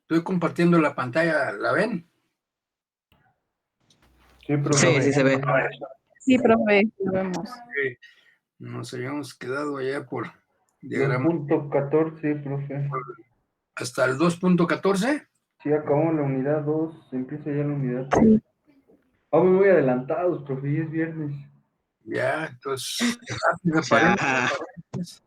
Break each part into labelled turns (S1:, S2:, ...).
S1: Estoy compartiendo la pantalla, ¿la ven?
S2: Sí,
S3: Sí,
S2: profe.
S3: sí se ve.
S4: Sí, profe, lo vemos.
S1: Sí, nos habíamos quedado allá por diagrama
S2: 2.14, profe.
S1: hasta el 2.14.
S2: Sí, acabamos la unidad 2, empieza ya la unidad 3.
S4: Sí.
S2: Vamos muy adelantados, profe, ya es viernes.
S1: Ya, entonces, rápido
S3: Ya.
S1: paréntesis.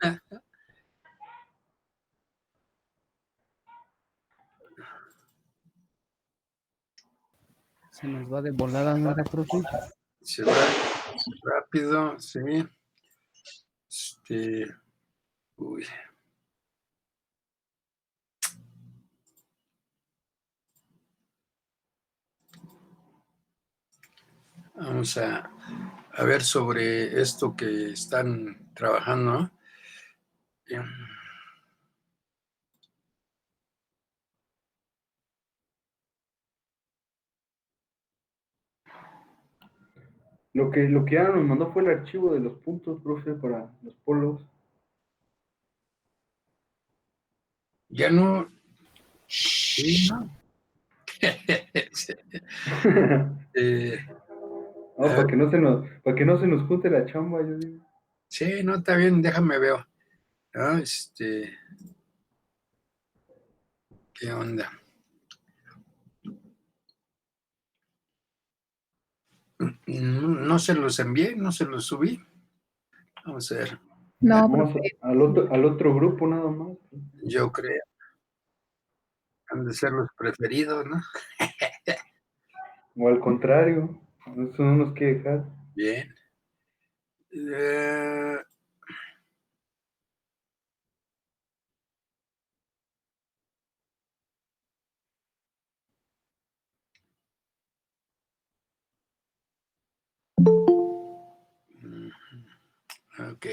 S5: Se nos va de volada, ¿no era, profe?
S1: Se va rápido, sí. Uy. Vamos a ver sobre esto que están trabajando, ¿no?
S2: Lo que ya nos mandó fue el archivo de los puntos, profe, para los polos.
S1: Ya no. Sí, ¿no? Eh,
S2: No, para que no se nos junte la chamba, yo digo.
S1: sí, no, está bien, déjame veo. ¿No? ¿Qué onda? No se los envié, no se los subí. Vamos a ver,
S4: No,
S2: Vamos
S4: profe.
S2: al otro grupo nada más.
S1: yo creo, han de ser los preferidos, ¿no?
S2: O al contrario, eso no nos quiere dejar.
S1: Bien. Eh, ok.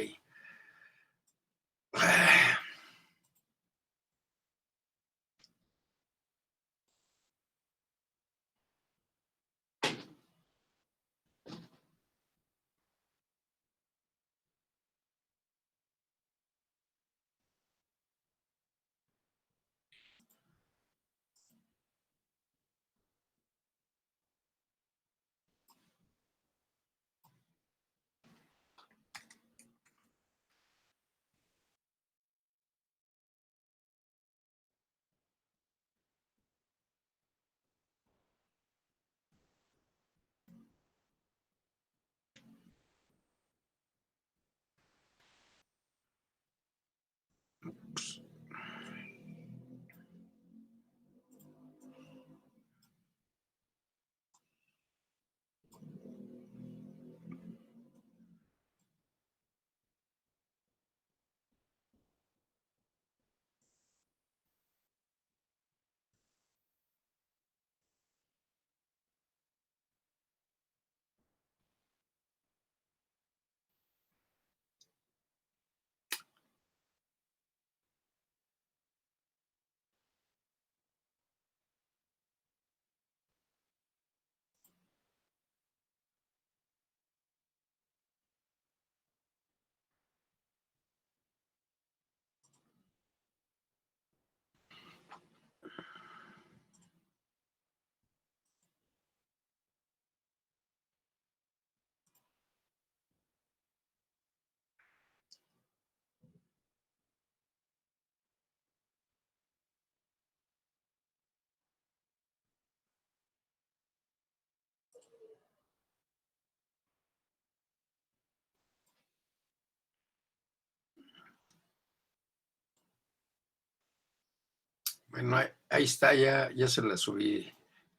S1: Bueno, ahí está, ya se la subí,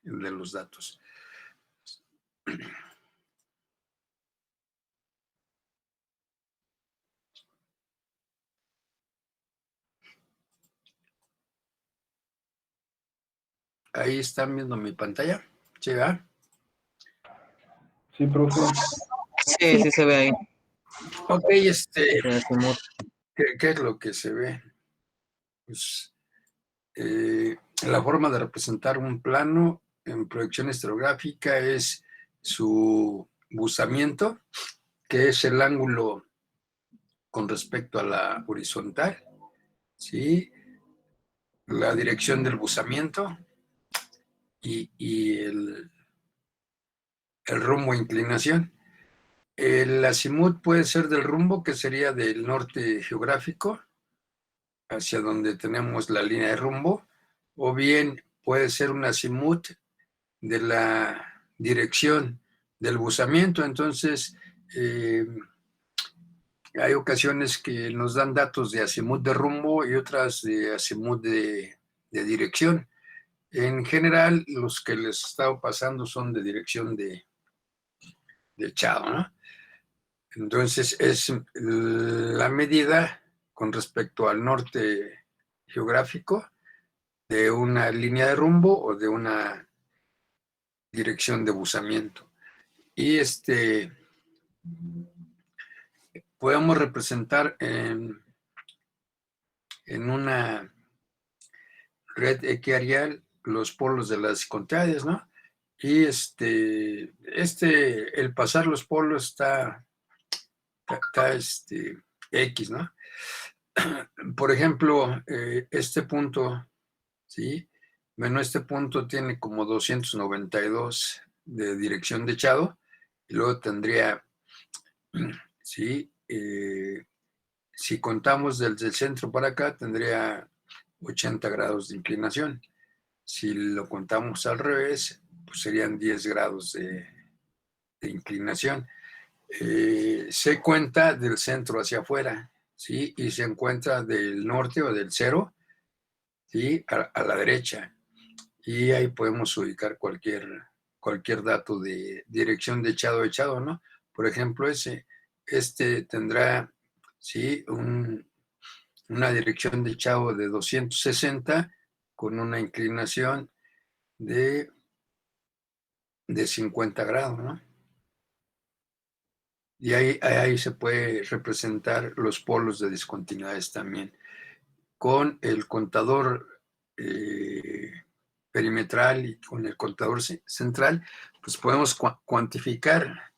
S1: el de los datos. Ahí están viendo mi pantalla. ¿Sí, va?
S2: Sí, profe.
S3: Sí, sí se ve ahí.
S1: Ok,
S3: Ya se mut-
S1: ¿qué es lo que se ve? Pues la forma de representar un plano en proyección estereográfica es su buzamiento, que es el ángulo con respecto a la horizontal, ¿sí? la dirección del buzamiento y el rumbo e inclinación. El azimut puede ser del rumbo, que sería del norte geográfico, hacia donde tenemos la línea de rumbo, o bien puede ser un azimut de la dirección del buzamiento. Entonces, hay ocasiones que nos dan datos de azimut de rumbo y otras de azimut de dirección. En general, los que les he estado pasando son de dirección de echado, ¿no? Entonces, es la medida con respecto al norte geográfico de una línea de rumbo o de una dirección de buzamiento. Y podemos representar en una red equiareal los polos de las contrarias, ¿no? Y el pasar los polos está X, ¿no? Por ejemplo, este punto, ¿sí? Bueno, este punto tiene como 292 de dirección de echado, y luego tendría, ¿sí? Si contamos desde el centro para acá, tendría 80 grados de inclinación. Si lo contamos al revés, pues serían 10 grados de inclinación. Se cuenta del centro hacia afuera, ¿sí? Y se encuentra del norte o del cero, ¿sí? A la derecha. Y ahí podemos ubicar cualquier dato de dirección de echado, ¿no? Por ejemplo, tendrá, ¿sí? Una dirección de echado de 260 con una inclinación de 50 grados, ¿no? Y ahí se puede representar los polos de discontinuidades también. Con el contador perimetral y con el contador central, pues podemos cuantificar,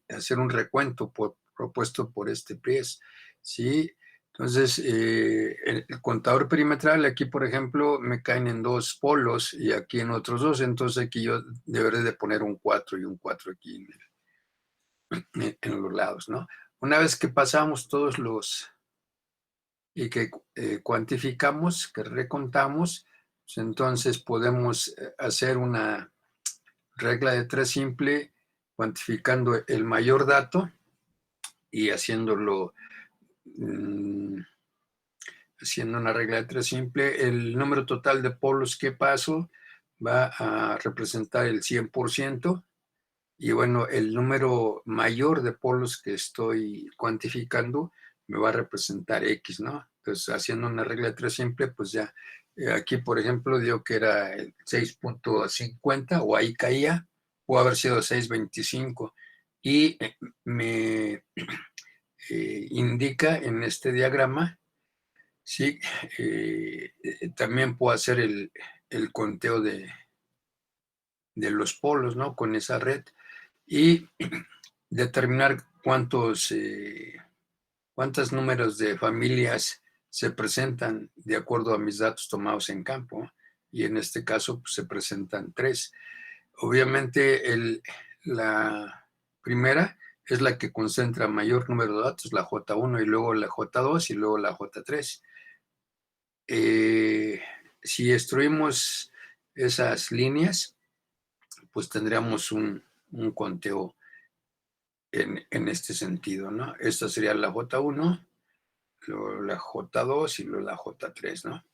S1: hacer un recuento propuesto por este Pries, ¿sí? Entonces, el contador perimetral, aquí por ejemplo, me caen en 2 polos y aquí en otros 2, entonces aquí yo deberé de poner un 4 y un 4 aquí en los lados, ¿no? Una vez que pasamos todos y que cuantificamos, que recontamos, pues entonces podemos hacer una regla de 3 simple, cuantificando el mayor dato y haciendo una regla de 3 simple. El número total de polos que paso va a representar el 100%. Y bueno, el número mayor de polos que estoy cuantificando me va a representar X, ¿no? Entonces, haciendo una regla de 3 simple, pues ya, aquí por ejemplo, dio que era el 6.50 o ahí caía, o haber sido 6.25. Y me indica en este diagrama, sí, también puedo hacer el conteo de los polos, ¿no? Con esa red. Y determinar cuántos números de familias se presentan de acuerdo a mis datos tomados en campo, y en este caso pues, se presentan 3. Obviamente la primera es la que concentra mayor número de datos, la J1, y luego la J2 y luego la J3. Si extruimos esas líneas, pues tendríamos un conteo en este sentido, ¿no? Esta sería la J1, luego la J2 y luego la J3, ¿no?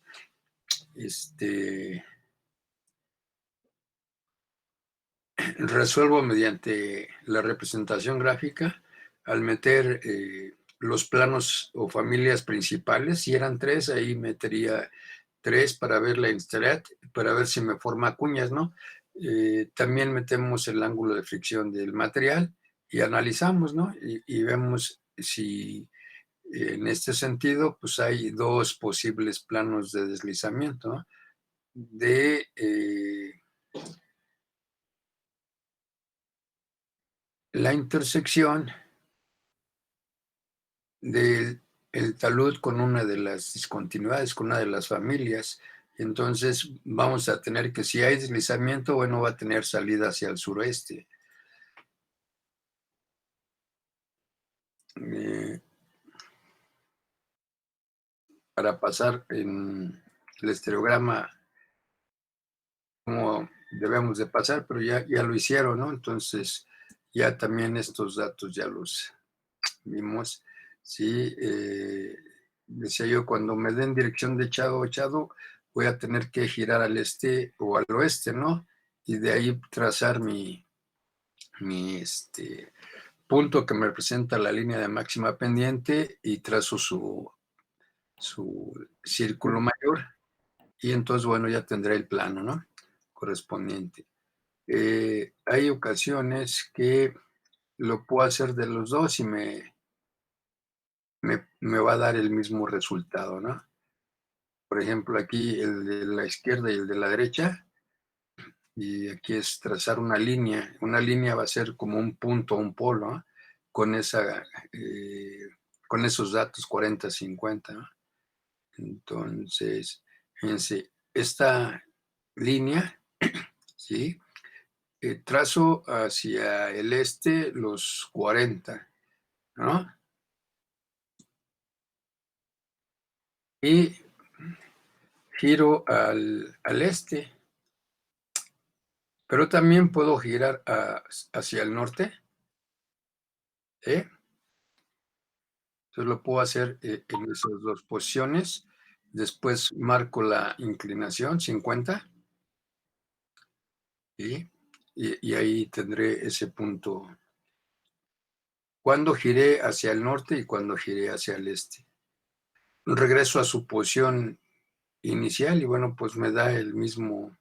S1: Resuelvo mediante la representación gráfica al meter los planos o familias principales. Si eran 3, ahí metería 3 para ver la Instalat, para ver si me forma cuñas, ¿no? También metemos el ángulo de fricción del material y analizamos, ¿no? Y vemos si en este sentido, pues hay 2 posibles planos de deslizamiento, ¿no? De la intersección del talud con una de las discontinuidades, con una de las familias. Entonces vamos a tener que, si hay deslizamiento, bueno, va a tener salida hacia el suroeste. Para pasar en el estereograma como debemos de pasar, pero ya lo hicieron, ¿no? Entonces ya también estos datos ya los vimos. Sí, decía yo, cuando me den dirección de echado, voy a tener que girar al este o al oeste, ¿no? Y de ahí trazar mi punto que me representa la línea de máxima pendiente y trazo su círculo mayor. Y entonces, bueno, ya tendré el plano, ¿no? Correspondiente. Hay ocasiones que lo puedo hacer de los dos y me va a dar el mismo resultado, ¿no? Por ejemplo, aquí el de la izquierda y el de la derecha, y aquí es trazar una línea. Una línea va a ser como un punto, un polo, ¿no? Con con esos datos 40, 50, ¿no? Entonces, fíjense, esta línea, ¿sí? Trazo hacia el este los 40, ¿no? Y giro al este, pero también puedo girar hacia el norte, ¿eh? Entonces lo puedo hacer en esas dos posiciones. Después marco la inclinación, 50, ¿sí? Y ahí tendré ese punto. Cuando giré hacia el norte y cuando giré hacia el este. Regreso a su posición inicial y bueno, pues me da el mismo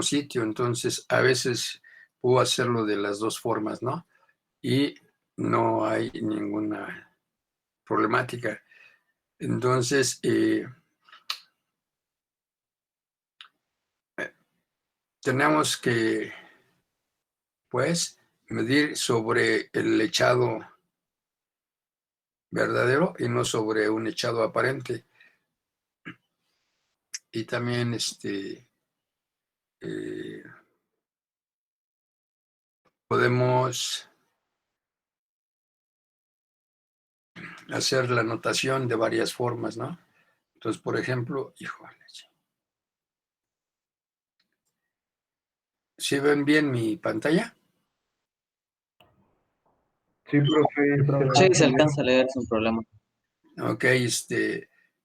S1: sitio. Entonces, a veces puedo hacerlo de las dos formas, ¿no? Y no hay ninguna problemática. Entonces, tenemos que, pues, medir sobre el echado verdadero y no sobre un echado aparente. Y también, podemos hacer la notación de varias formas, ¿no? Entonces, por ejemplo, híjole, ¿sí ven bien mi pantalla?
S2: Sí, profe.
S3: Sí, se alcanza a leer sin problema.
S1: Ok,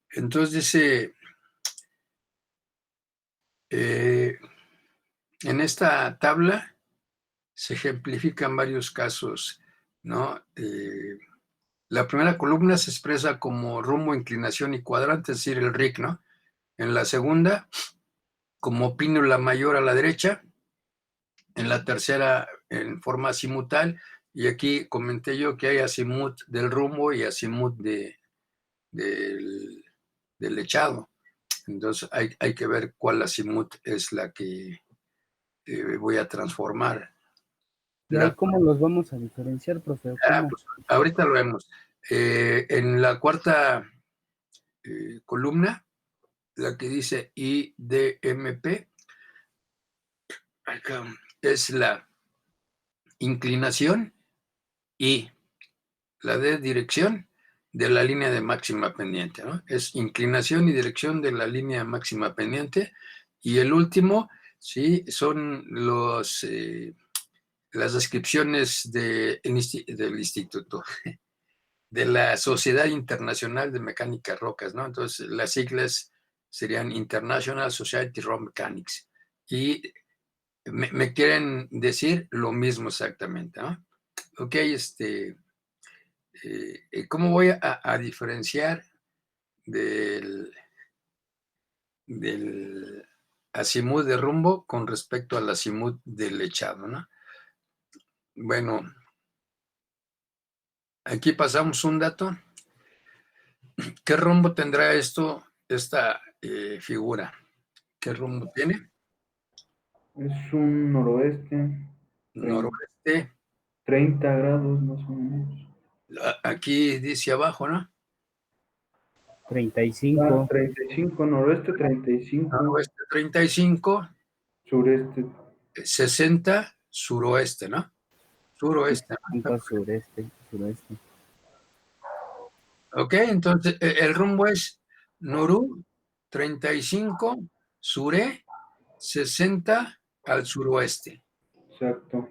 S1: entonces dice, en esta tabla se ejemplifican varios casos, ¿no? La primera columna se expresa como rumbo, inclinación y cuadrante, es decir, el RIC, ¿no? En la segunda, como pínula mayor a la derecha. En la tercera, en forma azimutal. Y aquí comenté yo que hay azimut del rumbo y azimut del echado. Entonces hay que ver cuál azimut es la que voy a transformar.
S5: ¿Y ahí cómo los vamos a diferenciar, profe? ¿O cómo?
S1: Pues, ahorita lo vemos. En la cuarta columna, la que dice IDMP, acá es la inclinación y la D dirección de la línea de máxima pendiente, ¿no? Es inclinación y dirección de la línea máxima pendiente. Y el último, sí, son las descripciones del instituto, de la Sociedad Internacional de Mecánica Rocas, ¿no? Entonces, las siglas serían International Society of Rock Mechanics. Y me quieren decir lo mismo exactamente, ¿no? Ok, ¿cómo voy a diferenciar del azimut de rumbo con respecto al azimut del echado, ¿no? Bueno, aquí pasamos un dato. ¿Qué rumbo tendrá esta figura? ¿Qué rumbo tiene?
S2: Es un noroeste,
S1: Noroeste.
S2: 30 grados más o menos.
S1: Aquí dice abajo, ¿no?
S5: 35.
S2: 35, noroeste 35,
S1: Noroeste 35,
S2: sureste.
S1: 60, suroeste, ¿no? Suroeste, ¿no?
S5: 60 sureste, sureste.
S1: Ok, entonces el rumbo es Norú 35, suré 60 al suroeste.
S2: Exacto.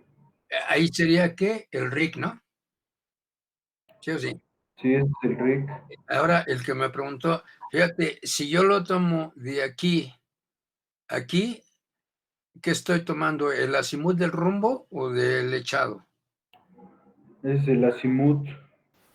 S1: Ahí sería que el RIC, ¿no? ¿Sí o sí?
S2: Sí, ese es el RIC.
S1: Ahora el que me preguntó, fíjate, si yo lo tomo de aquí a aquí, ¿qué estoy tomando? ¿El azimut del rumbo o del echado?
S2: Ese es el azimut.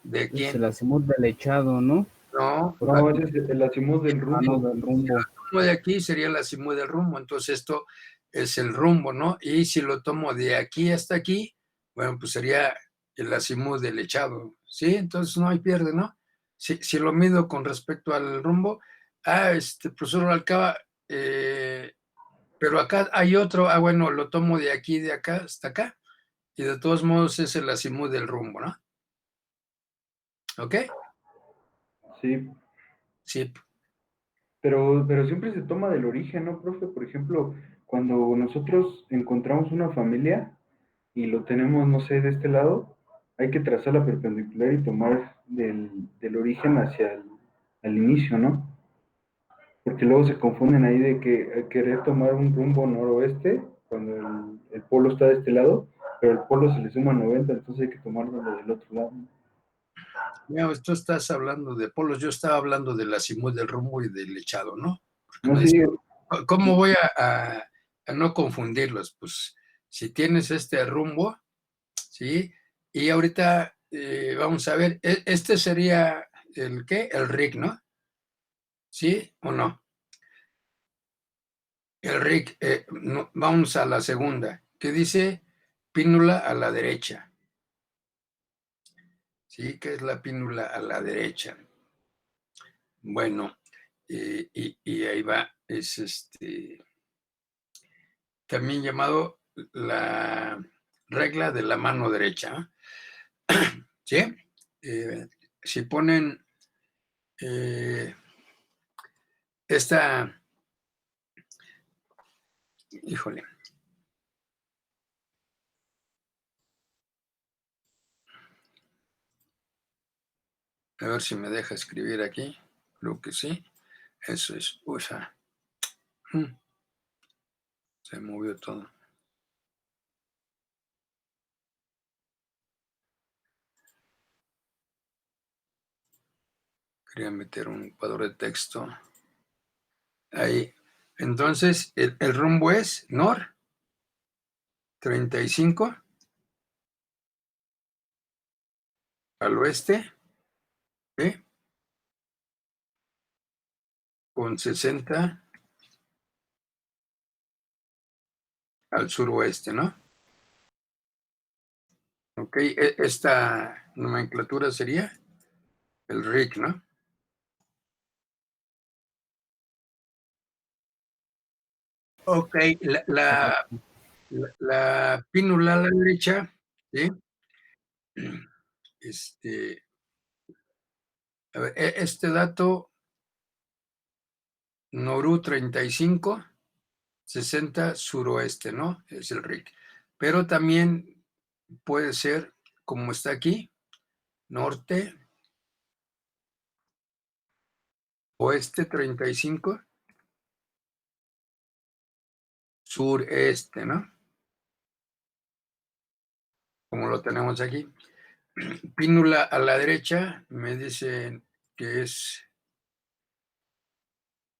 S1: ¿De
S5: Es
S1: quién?
S5: el azimut del echado, ¿no?
S1: No,
S2: No, ese es el azimut del
S5: Mano
S2: rumbo.
S5: del rumbo.
S1: tomo de aquí sería el azimut del rumbo, entonces esto es el rumbo, ¿no? Y si lo tomo de aquí hasta aquí, bueno, pues sería el azimut del echado, ¿sí? Entonces no hay pierde, ¿no? Si lo mido con respecto al rumbo, profesor Alcaba, pero acá hay otro, bueno, lo tomo de aquí, de acá hasta acá, y de todos modos es el azimut del rumbo, ¿no? ¿Ok?
S2: Sí,
S1: Sí,
S2: pero siempre se toma del origen, ¿no, profe? Por ejemplo, cuando nosotros encontramos una familia y lo tenemos, no sé, de este lado, hay que trazar la perpendicular y tomar del origen hacia al inicio, ¿no? Porque luego se confunden ahí de que querer tomar un rumbo noroeste, cuando el polo está de este lado, pero el polo se le suma 90, entonces hay que tomarlo del otro lado.
S1: mira, tú estás hablando de polos, yo estaba hablando del azimut del rumbo y del echado, ¿no? Porque
S2: No
S1: me
S2: sé,
S1: decía, ¿cómo voy a no confundirlos? Pues si tienes este rumbo, ¿sí? Y ahorita vamos a ver, este sería el ¿qué? El RIC, ¿no? ¿Sí o no? El RIC, vamos a la segunda, que dice pínula a la derecha, ¿sí? ¿Qué es la pínula a la derecha? Bueno, y ahí va, es también llamado la regla de la mano derecha, ¿sí? Si ponen eh, esta, híjole, a ver si me deja escribir aquí, creo que sí, eso es, usa, se movió todo. Quería meter un cuadro de texto ahí. Entonces, el rumbo es NOR 35 al oeste, ¿sí? Con 60 al suroeste, ¿no? Ok, esta nomenclatura sería el RIC, ¿no? Ok, la pínula a la derecha, ¿sí? A ver, este dato, Norú 35, 60 suroeste, ¿no? Es el RIC. Pero también puede ser, como está aquí, norte, oeste 35, sureste, ¿no? Como lo tenemos aquí. Pínula a la derecha, me dicen que es,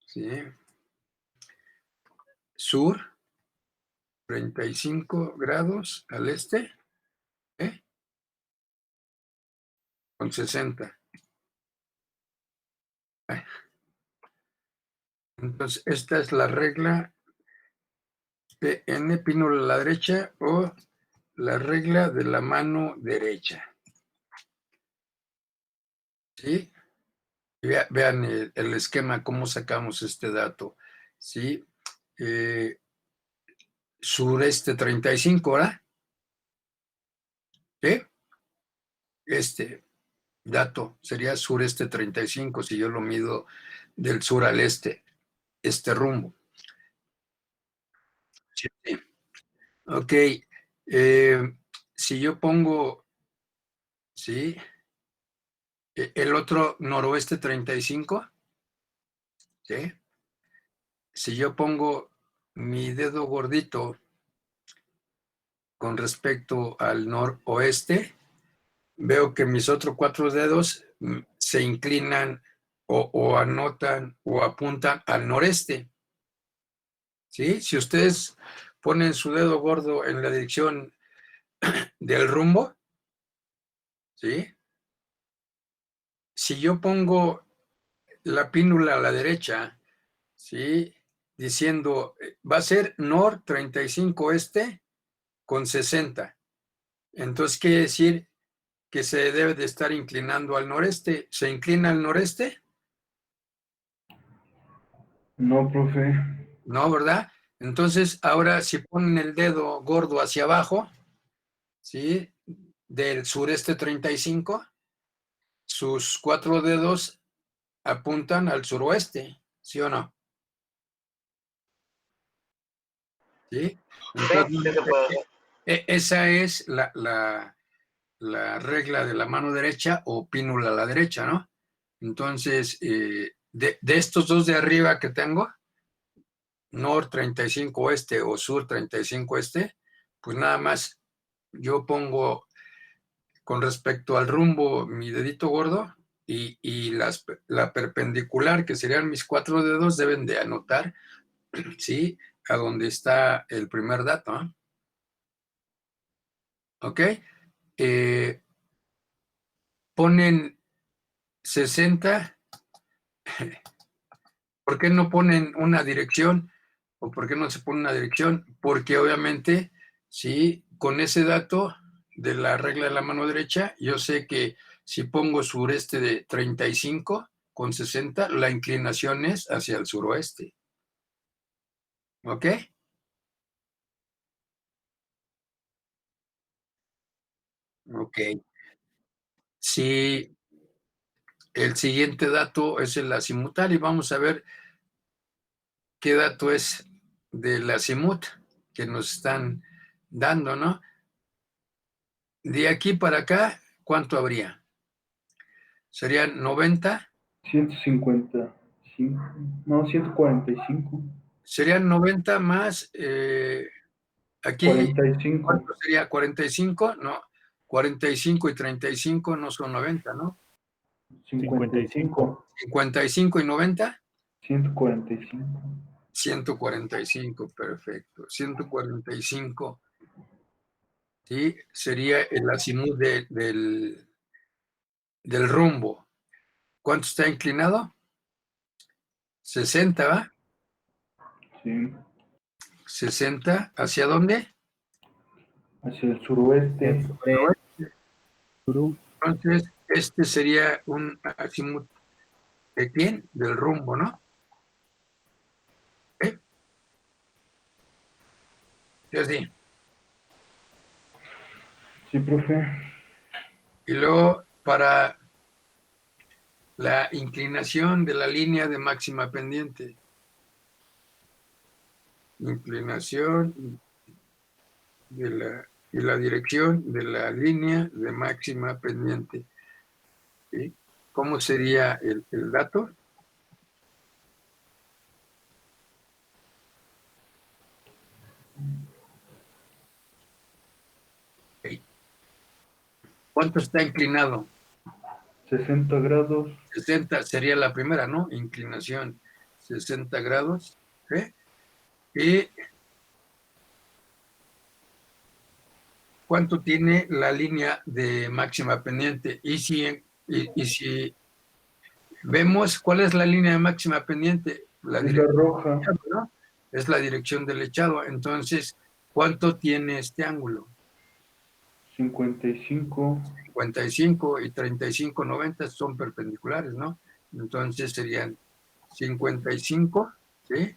S1: ¿sí? Sur, 35 grados al este, ¿eh? Con 60. Entonces, esta es la regla PN, pínula a la derecha, o la regla de la mano derecha. ¿Sí? Vean el esquema, cómo sacamos este dato. ¿Sí? Sureste 35, ¿verdad? ¿Sí? dato, sería sureste 35 si yo lo mido del sur al este, este rumbo. Sí. Ok, si yo pongo, sí, el otro noroeste 35, ¿sí? Si yo pongo mi dedo gordito con respecto al noroeste, veo que mis otros 4 dedos se inclinan o anotan o apuntan al noreste, ¿sí? Si ustedes ponen su dedo gordo en la dirección del rumbo, ¿sí? Si yo pongo la pínula a la derecha, ¿sí? Diciendo, va a ser nor 35 este con 60. Entonces quiere decir que se debe de estar inclinando al noreste. ¿Se inclina al noreste?
S2: No, profe.
S1: No, ¿verdad? Entonces, ahora si ponen el dedo gordo hacia abajo, ¿sí? Del sureste 35, sus 4 dedos apuntan al suroeste, ¿sí o no? ¿Sí? Entonces,
S6: Sí se puede hacer.
S1: esa es la regla de la mano derecha o pínula a la derecha, ¿no? Entonces, de estos dos de arriba que tengo, Nor 35 este o Sur 35 este, pues nada más yo pongo con respecto al rumbo mi dedito gordo y la perpendicular, que serían mis 4 dedos, deben de anotar, ¿sí? A donde está el primer dato, ¿no? ¿Ok? Eh, ponen 60. ¿Por qué no ponen una dirección? ¿O por qué no se pone una dirección? Porque obviamente, sí, con ese dato de la regla de la mano derecha, yo sé que si pongo sureste de 35 con 60, la inclinación es hacia el suroeste. ¿Ok? Ok. Si el siguiente dato es el azimutal y vamos a ver qué dato es del azimut que nos están dando, ¿no? De aquí para acá, ¿cuánto habría? Serían 90,
S2: 155. No, 145.
S1: serían 90 más, aquí,
S2: 45.
S1: ¿cuánto sería? ¿45? No, 45 y 35 no son 90, ¿no?
S2: 55.
S1: 55 y 90,
S2: 145.
S1: 145, perfecto. 145, ¿sí? Sería el azimut del rumbo. ¿Cuánto está inclinado? 60, ¿va?
S2: Sí.
S1: 60, ¿hacia dónde?
S2: Hacia el suroeste.
S5: Sobre Perú,
S1: Entonces, este sería un azimut de quién? Del rumbo, ¿no? ¿Eh? Sí, así.
S2: Sí, profe.
S1: Y luego, para la inclinación de la línea de máxima pendiente. Inclinación y la dirección de la línea de máxima pendiente. ¿Sí? ¿Cómo sería el dato? ¿Sí? ¿Cuánto está inclinado?
S2: 60 grados.
S1: 60 sería la primera, ¿no? Inclinación 60 grados. ¿Sí? Y cuánto tiene la línea de máxima pendiente. Y si vemos cuál es la línea de máxima pendiente, la
S2: Es la
S1: dirección,
S2: roja.
S1: ¿no? Es la dirección del echado. Entonces, ¿cuánto tiene este ángulo?
S2: 55.
S1: 55 y 35, 90 son perpendiculares, ¿no? Entonces serían 55, ¿sí?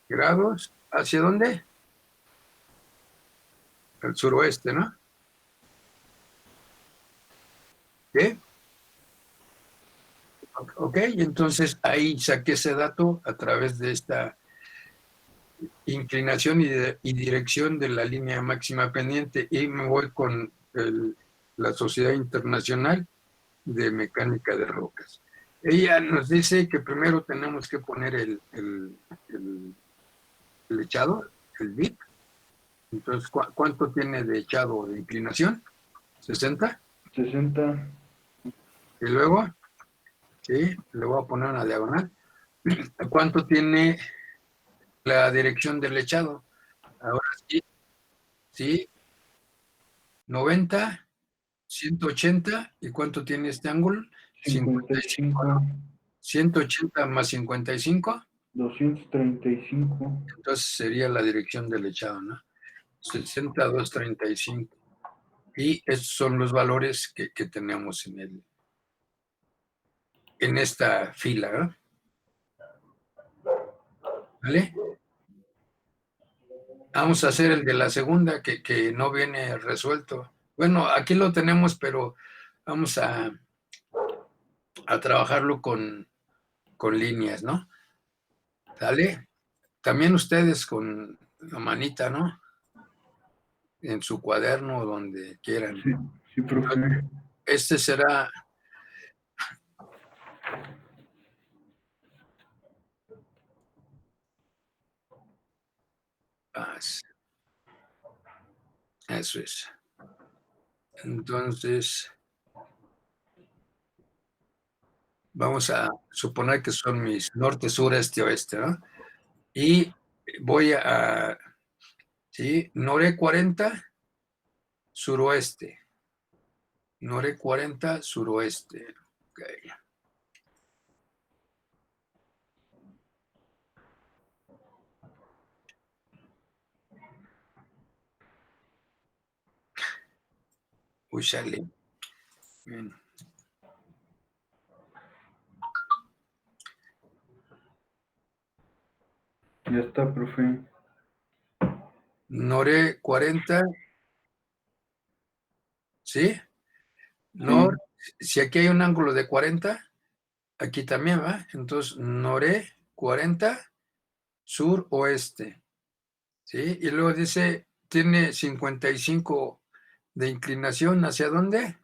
S1: Grados. ¿Hacia dónde? Al suroeste, ¿no? ¿Sí? Ok, entonces ahí saqué ese dato a través de esta inclinación y dirección de la línea máxima pendiente y me voy con la Sociedad Internacional de Mecánica de Rocas. Ella nos dice que primero tenemos que poner el echado, el bit. Entonces, ¿cuánto tiene de echado o de inclinación? 60.
S2: 60.
S1: Y luego, sí, le voy a poner una diagonal. ¿Cuánto tiene la dirección del echado? Ahora sí, sí, 90, 180. ¿Y cuánto tiene este ángulo? 55, ¿no?
S2: 55.
S1: 180 más 55.
S2: 235.
S1: Entonces sería la dirección del echado, ¿no? 60, 235. Y esos son los valores que tenemos en esta fila, ¿no? ¿Vale? Vamos a hacer el de la segunda que no viene resuelto. Bueno, aquí lo tenemos, pero vamos a trabajarlo con líneas, ¿no? ¿Sale? También ustedes con la manita, ¿no? En su cuaderno, donde quieran.
S2: Sí, sí, profe.
S1: Este será... Eso es. Entonces, vamos a suponer que son mis norte, sur, este, oeste, ¿no? Y voy a, ¿sí? Norte 40, suroeste. Norte 40, suroeste. Ok. Uy, sale. Bien.
S2: Ya está, profe.
S1: Norte 40, ¿sí?
S2: Sí.
S1: Si aquí hay un ángulo de 40, aquí también va. Entonces, norte 40, sur, oeste. ¿Sí? Y luego dice, tiene 55 de inclinación. ¿Hacia dónde?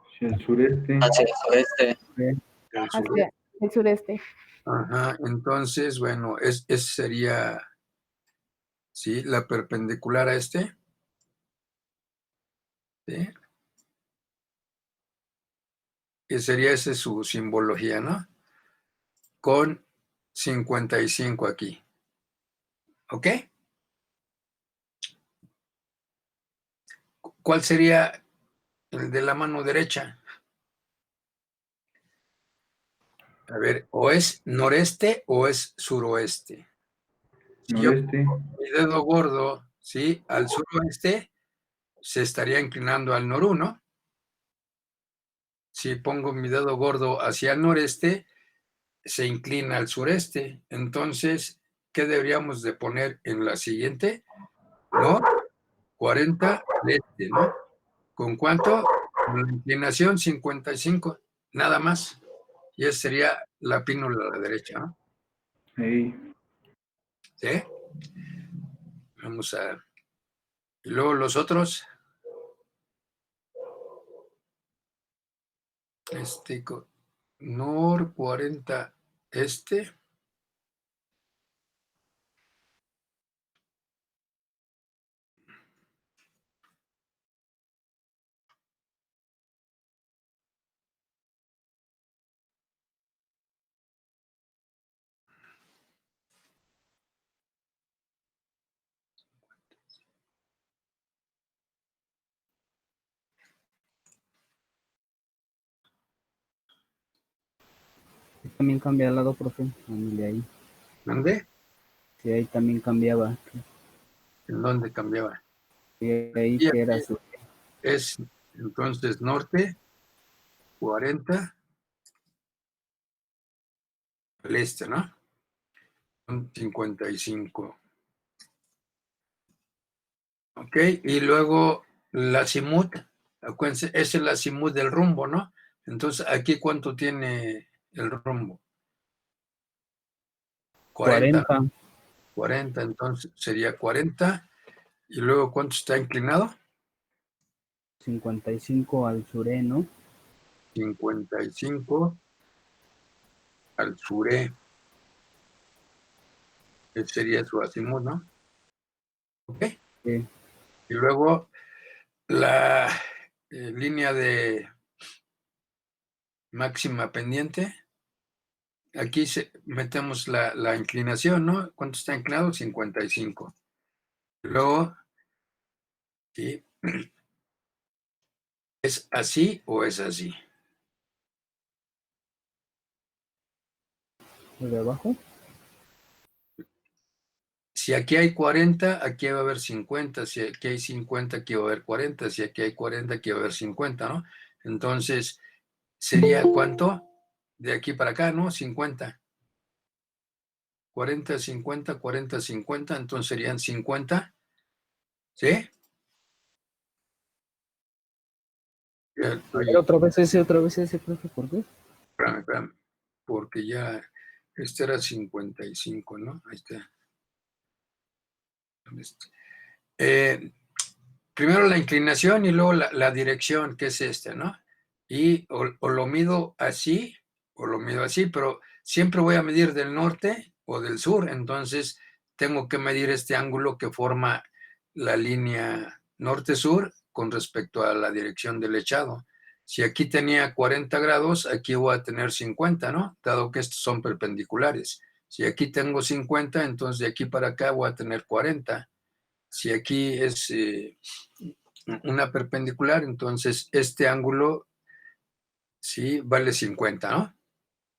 S2: Hacia el sureste.
S3: Hacia el sureste.
S1: El sur.
S4: Hacia el sureste.
S1: Ajá, entonces, bueno, ese sería, ¿sí? La perpendicular a este. ¿Sí? Que sería esa su simbología, ¿no? Con 55 aquí. ¿Ok? ¿Cuál sería el de la mano derecha? A ver, o es noreste o es suroeste. Si yo
S2: Noreste.
S1: pongo mi dedo gordo, ¿sí? Al suroeste, se estaría inclinando al noruno. Si pongo mi dedo gordo hacia el noreste, se inclina al sureste. Entonces, ¿qué deberíamos de poner en la siguiente? ¿No? 40 al este, ¿no? ¿Con cuánto? Con la inclinación 55, nada más. Y esa sería la pínula a la derecha, ¿no?
S2: Ahí.
S1: ¿Sí? Vamos a... Y luego los otros. Nor 40 este.
S5: También cambia el lado, profe, en el de ahí.
S1: ¿Dónde?
S5: Sí, ahí también cambiaba.
S1: ¿En dónde cambiaba?
S5: Sí, ahí
S1: Y
S5: que era
S1: aquí
S5: sur.
S1: es entonces norte 40 al este, ¿no? Son 55. Ok, y luego la azimut, acuérdense, es el azimut del rumbo, ¿no? Entonces, ¿aquí cuánto tiene el rumbo. 40, 40, entonces sería 40. Y luego, ¿cuánto está inclinado?
S5: 55 al suré, ¿no?
S1: 55 al suré. Ese sería su azimut, ¿no? ¿Ok?
S5: Sí.
S1: Y luego la línea de máxima pendiente. Aquí metemos la inclinación, ¿no? ¿Cuánto está inclinado? 55. Luego, ¿sí? ¿Es así o es así?
S5: ¿El de abajo?
S1: Si aquí hay 40, aquí va a haber 50. Si aquí hay 50, aquí va a haber 40. Si aquí hay 40, aquí va a haber 50, ¿no? Entonces, ¿sería cuánto? De aquí para acá, ¿no? 50. 40, 50, 40, 50. Entonces serían 50. ¿Sí? Oye,
S5: Otra vez ese, profe, ¿por qué?
S1: espérame. Porque ya, este era 55, ¿no? Ahí está. Primero la inclinación y luego la dirección, que es esta, ¿no? Y o lo mido así o lo mido así, pero siempre voy a medir del norte o del sur, entonces tengo que medir este ángulo que forma la línea norte-sur con respecto a la dirección del echado. Si aquí tenía 40 grados, aquí voy a tener 50, ¿no? Dado que estos son perpendiculares. Si aquí tengo 50, entonces de aquí para acá voy a tener 40. Si aquí es una perpendicular, entonces este ángulo sí vale 50, ¿no?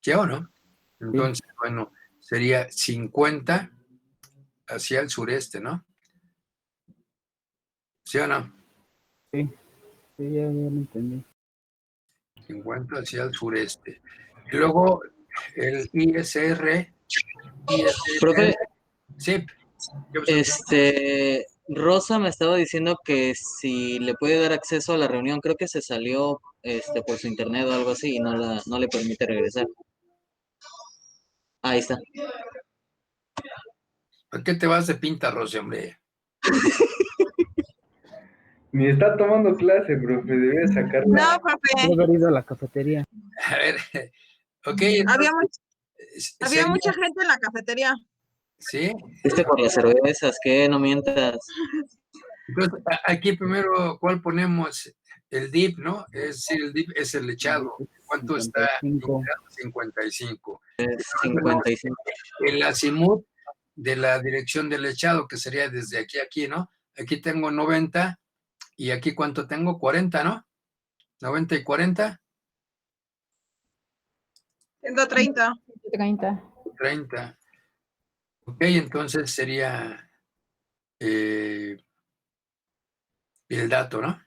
S1: ¿Sí o no? Entonces, bueno, sería 50 hacia el sureste, ¿no? ¿Sí o no?
S5: Sí, sí, ya lo entendí.
S1: 50 hacia el sureste. Y luego el ISR,
S3: Profe,
S1: sí, ¿qué pasó?
S3: Rosa me estaba diciendo que si le puede dar acceso a la reunión, creo que se salió por su internet o algo así y no le permite regresar. Ahí está.
S1: ¿Por qué te vas de pinta, Rosy, hombre?
S2: Ni está tomando clase, profe, debe sacarla.
S6: No, profe,
S5: Debe haber ido a la cafetería.
S1: A ver, ok,
S6: había, había
S1: sería,
S6: mucha gente en la cafetería.
S1: ¿sí?
S3: Por las cervezas, ¿qué? No mientas.
S1: Entonces, aquí primero, ¿cuál ponemos? El dip, ¿no? Es decir, el dip es el echado. ¿Cuánto está?
S5: 55.
S1: 55.
S3: Es
S1: Bueno,
S3: 55.
S1: el azimut de la dirección del echado, que sería desde aquí a aquí, ¿no? Aquí tengo 90 y aquí ¿cuánto tengo? 40, ¿no? 90 y 40,
S6: 130.
S4: 30.
S1: 30. Ok, entonces sería el dato, ¿no?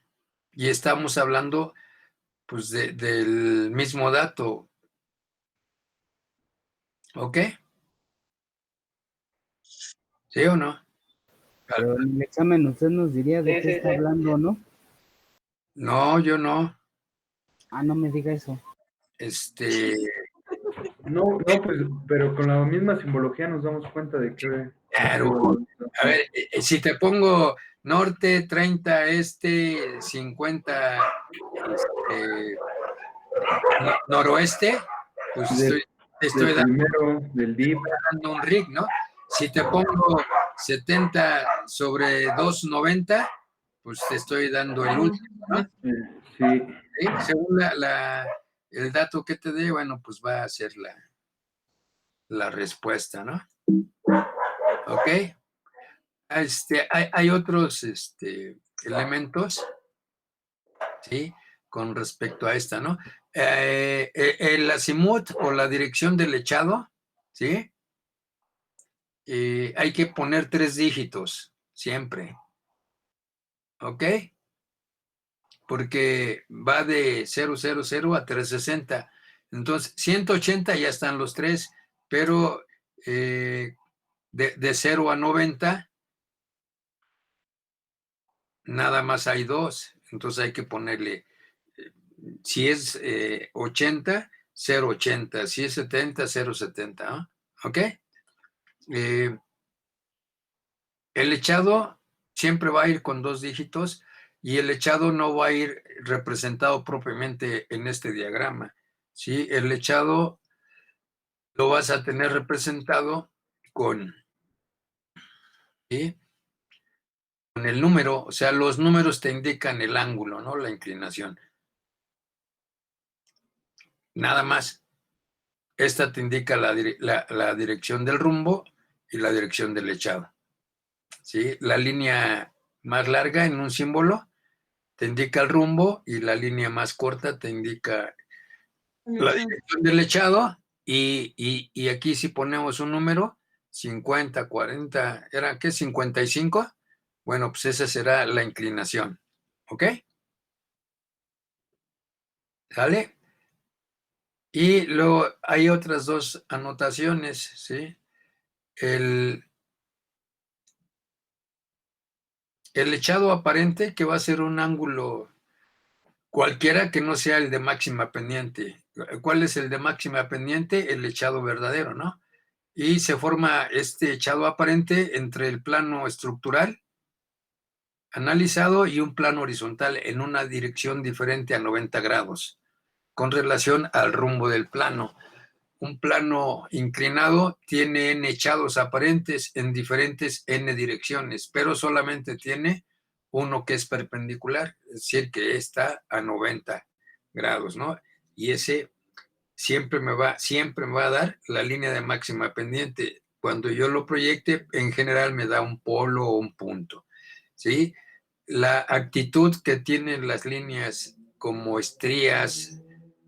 S1: Y estamos hablando, pues, del mismo dato, ¿ok? ¿Sí o no?
S5: Pero en el examen usted nos diría de
S2: Sí,
S5: qué
S2: sí,
S5: está
S2: sí.
S5: hablando, ¿no?
S1: No, yo no.
S5: Ah, no me diga eso.
S1: Este,
S2: No, no, pues, pero con la misma simbología nos damos cuenta de que...
S1: claro. A ver, si te pongo norte, 30, este, 50, noroeste, pues te estoy
S2: Del primero, del DIP.
S1: dando un rig, ¿no? Si te pongo 70 sobre 290, pues te estoy dando el último, ¿no?
S2: Sí,
S1: ¿Sí? Según el dato que te dé, bueno, pues va a ser la respuesta, ¿no? ¿Ok? Hay otros elementos, ¿sí? Con respecto a esta, ¿no? El azimut o la dirección del echado, ¿sí? Hay que poner 3 dígitos, siempre, ¿ok? Porque va de 000 a 360. Entonces, 180 ya están los 3, pero de 0 a 90 nada más hay 2. Entonces hay que ponerle, si es 80, 0.80. Si es 70, 0.70. ¿No? ¿Ok? El echado siempre va a ir con 2 dígitos y el echado no va a ir representado propiamente en este diagrama. ¿Sí? El echado lo vas a tener representado con, ¿sí? Con el número, o sea, los números te indican el ángulo, ¿no? La inclinación. Nada más. Esta te indica la dirección del rumbo y la dirección del echado. ¿Sí? La línea más larga en un símbolo te indica el rumbo y la línea más corta te indica la dirección del echado. Y aquí si ponemos un número, 50, 40, ¿era qué? 55. Bueno, pues esa será la inclinación. ¿Ok? ¿Sale? Y luego hay otras 2 anotaciones, ¿sí? El echado aparente, que va a ser un ángulo cualquiera que no sea el de máxima pendiente. ¿Cuál es el de máxima pendiente? El echado verdadero, ¿no? Y se forma este echado aparente entre el plano estructural analizado y un plano horizontal en una dirección diferente a 90 grados con relación al rumbo del plano. Un plano inclinado tiene n echados aparentes en diferentes n direcciones, pero solamente tiene uno que es perpendicular, es decir, que está a 90 grados, ¿no? Y ese siempre me va a dar la línea de máxima pendiente. Cuando yo lo proyecte, en general me da un polo o un punto, ¿sí? La actitud que tienen las líneas como estrías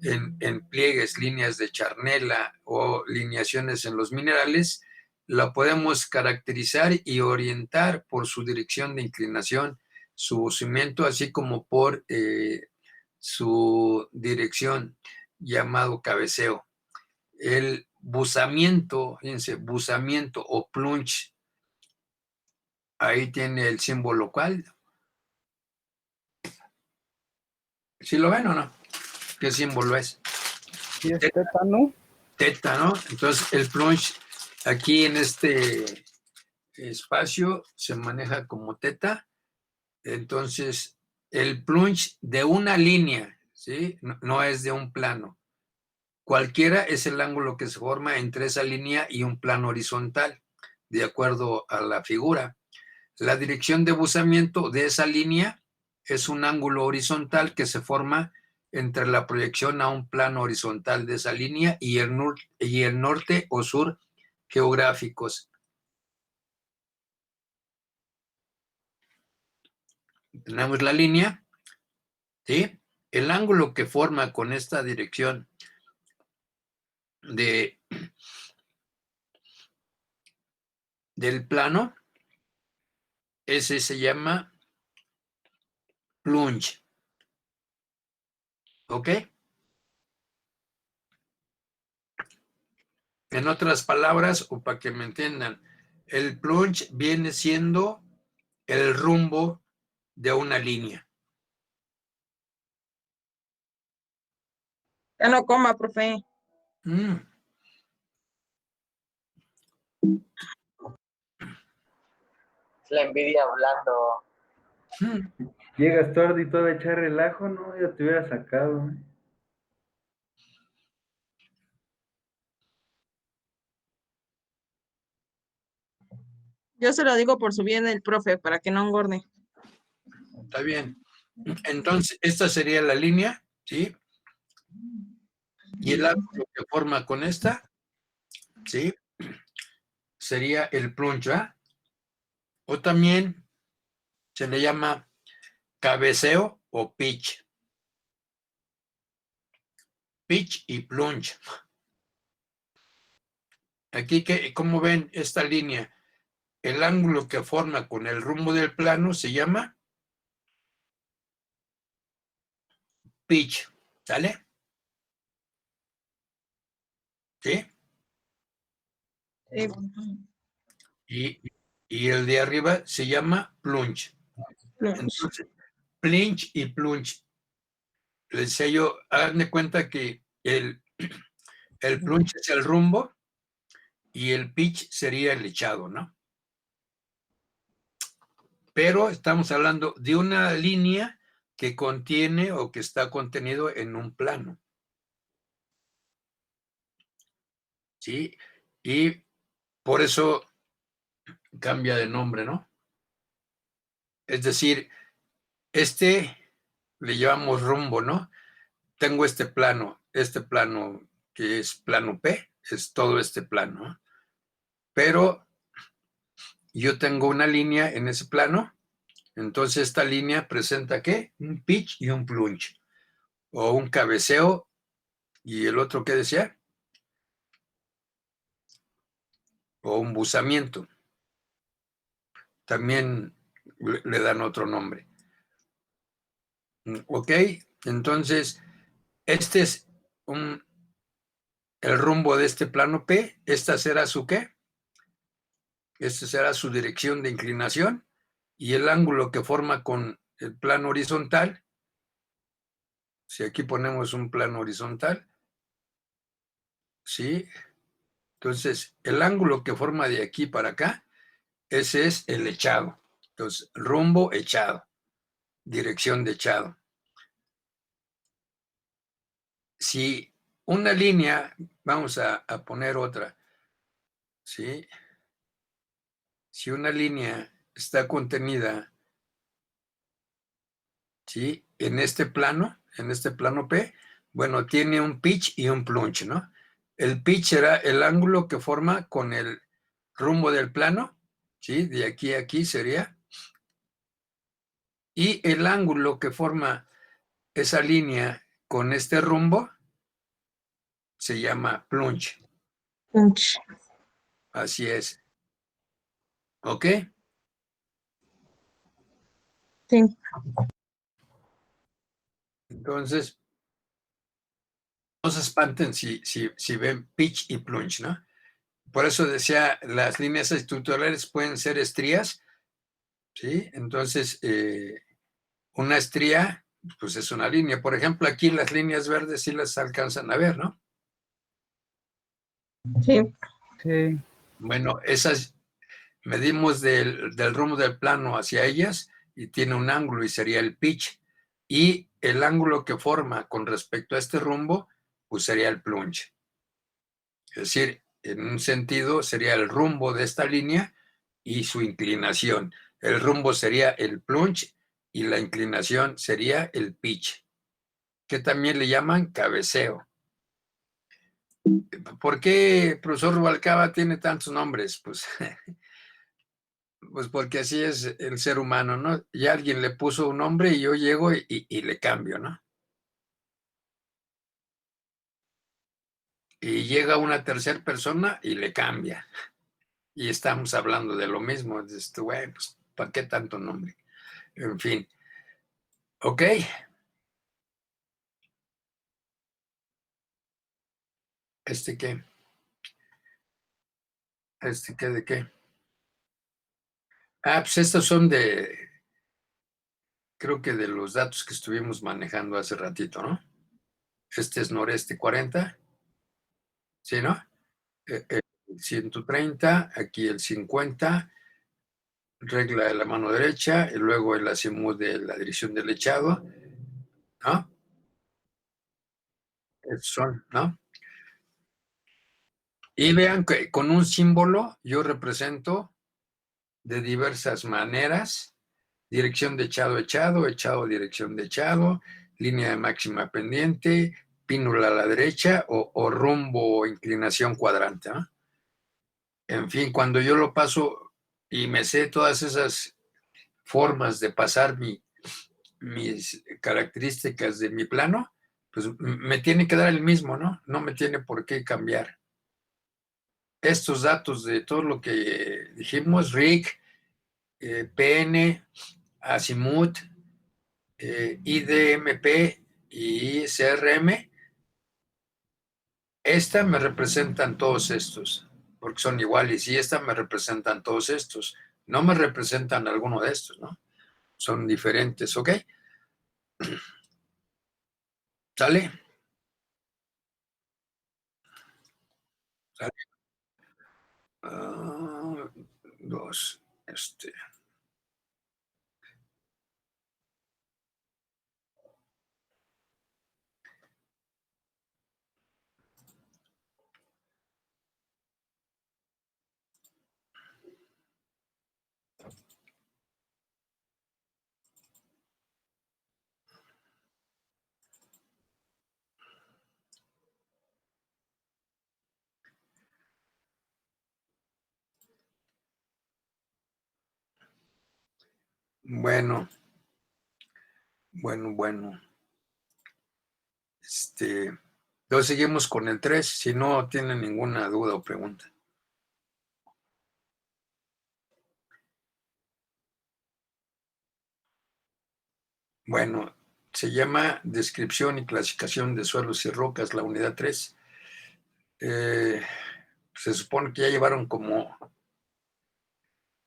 S1: en pliegues, líneas de charnela o lineaciones en los minerales, la podemos caracterizar y orientar por su dirección de inclinación, su buzimiento, así como por su dirección llamado cabeceo. El buzamiento, fíjense, buzamiento o plunge, ahí tiene el símbolo cual. ¿Sí lo ven o no? ¿Qué símbolo es?
S5: ¿Y es tétano?
S1: Teta, ¿no? Entonces el plunge aquí en este espacio se maneja como teta. Entonces el plunge de una línea, ¿sí? No es de un plano. Cualquiera es el ángulo que se forma entre esa línea y un plano horizontal, de acuerdo a la figura. La dirección de buzamiento de esa línea es un ángulo horizontal que se forma entre la proyección a un plano horizontal de esa línea y el norte o sur geográficos. Tenemos la línea, ¿sí? El ángulo que forma con esta dirección del plano, ese se llama plunge. ¿Ok? En otras palabras, o para que me entiendan, el plunge viene siendo el rumbo de una línea.
S6: Ya no coma, profe.
S3: Es la envidia hablando.
S2: Llegas tarde y todo a echar relajo, ¿no? Ya te hubiera sacado, ¿eh?
S6: Yo se lo digo por su bien el profe, para que no engorde.
S1: Está bien. Entonces, esta sería la línea, ¿sí? Y el ángulo que forma con esta, ¿sí? Sería el plunge, ¿verdad? O también se le llama cabeceo o pitch. Pitch y plunge. Aquí, ¿cómo ven esta línea? El ángulo que forma con el rumbo del plano se llama pitch, ¿sale? ¿Sí? Y el de arriba se llama plunge. Entonces, plunge y plunge. Les decía yo, hagan de cuenta que El plunge es el rumbo y el pitch sería el echado, ¿no? Pero estamos hablando de una línea que contiene o que está contenido en un plano. ¿Sí? Y por eso cambia de nombre, ¿no? Es decir, le llamamos rumbo, ¿no? Tengo este plano que es plano P, es todo este plano, ¿no? Pero yo tengo una línea en ese plano, entonces esta línea presenta ¿qué? Un pitch y un plunge, o un cabeceo, y el otro, ¿qué decía? O un buzamiento. También le dan otro nombre. ¿Ok? Entonces, este es el rumbo de este plano P. Esta será su ¿qué? Esta será su dirección de inclinación, y el ángulo que forma con el plano horizontal, si aquí ponemos un plano horizontal, ¿sí? Entonces, el ángulo que forma de aquí para acá, ese es el echado. Entonces, rumbo echado, dirección de echado. Si una línea, vamos a poner otra, ¿sí? Si una línea está contenida, ¿sí? En este plano P, bueno, tiene un pitch y un plunge, ¿no? El pitch será el ángulo que forma con el rumbo del plano, ¿sí? De aquí a aquí sería. Y el ángulo que forma esa línea con este rumbo se llama plunge.
S6: Punch.
S1: Así es. ¿Ok?
S6: Sí.
S1: Entonces, no se espanten si ven pitch y plunge, ¿no? Por eso decía, las líneas estructurales pueden ser estrías, ¿sí? Entonces, una estría, pues es una línea. Por ejemplo, aquí las líneas verdes sí las alcanzan a ver, ¿no?
S6: Sí.
S5: Sí.
S1: Bueno, esas medimos del rumbo del plano hacia ellas y tiene un ángulo y sería el pitch. Y el ángulo que forma con respecto a este rumbo, pues sería el plunge. Es decir, en un sentido sería el rumbo de esta línea y su inclinación. El rumbo sería el plunge y la inclinación sería el pitch, que también le llaman cabeceo. ¿Por qué el profesor Rubalcaba tiene tantos nombres? Pues porque así es el ser humano, ¿no? Y alguien le puso un nombre y yo llego y le cambio, ¿no? Y llega una tercera persona y le cambia. Y estamos hablando de lo mismo. Güey, pues, ¿para qué tanto nombre? En fin. ¿Ok? ¿Este qué? ¿Este qué de qué? Pues estos son creo que de los datos que estuvimos manejando hace ratito, ¿no? Este es noreste 40, ¿sí, no? 130, aquí el 50, regla de la mano derecha, y luego el azimut de la dirección del echado, ¿no? Estos son, ¿no? Y vean que con un símbolo yo represento de diversas maneras: dirección de echado, echado, echado, dirección de echado, línea de máxima pendiente, pínula a la derecha o rumbo o inclinación cuadrante, ¿no? En fin, cuando yo lo paso y me sé todas esas formas de pasar mis características de mi plano, pues me tiene que dar el mismo, ¿no? No me tiene por qué cambiar. Estos datos de todo lo que dijimos, RIG, PN, Azimut, IDMP y CRM, esta me representan todos estos, porque son iguales, y esta me representan todos estos. No me representan alguno de estos, ¿no? Son diferentes, ¿ok? ¿Sale? Dos. Bueno. Entonces seguimos con el 3, si no tienen ninguna duda o pregunta. Bueno, se llama Descripción y Clasificación de Suelos y Rocas, la unidad 3. Se supone que ya llevaron como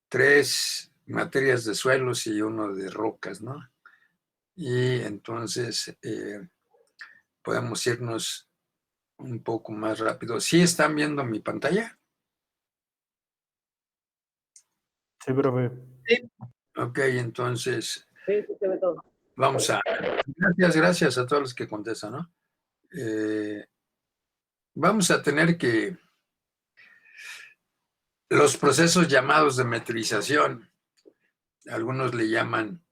S1: 3 materias de suelos y 1 de rocas, ¿no? Y entonces podemos irnos un poco más rápido. ¿Sí están viendo mi pantalla?
S5: Sí, profe.
S1: Ok, entonces
S3: Sí, se ve todo.
S1: vamos a... Gracias a todos los que contestan, ¿no? Vamos a tener que... Los procesos llamados de meteorización, algunos le llaman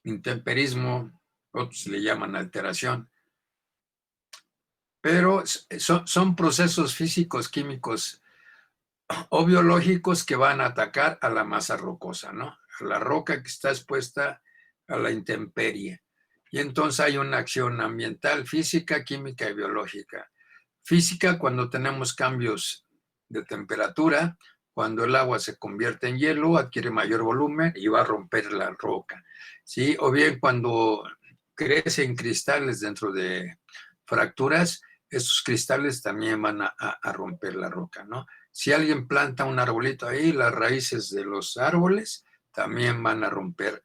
S1: intemperismo, otros le llaman alteración, pero son procesos físicos, químicos o biológicos que van a atacar a la masa rocosa, ¿no? A la roca que está expuesta a la intemperie. Y entonces hay una acción ambiental, física, química y biológica. Física, cuando tenemos cambios de temperatura, cuando el agua se convierte en hielo, adquiere mayor volumen y va a romper la roca, ¿sí? O bien cuando crecen cristales dentro de fracturas, esos cristales también van a romper la roca, ¿no? Si alguien planta un arbolito ahí, las raíces de los árboles también van a romper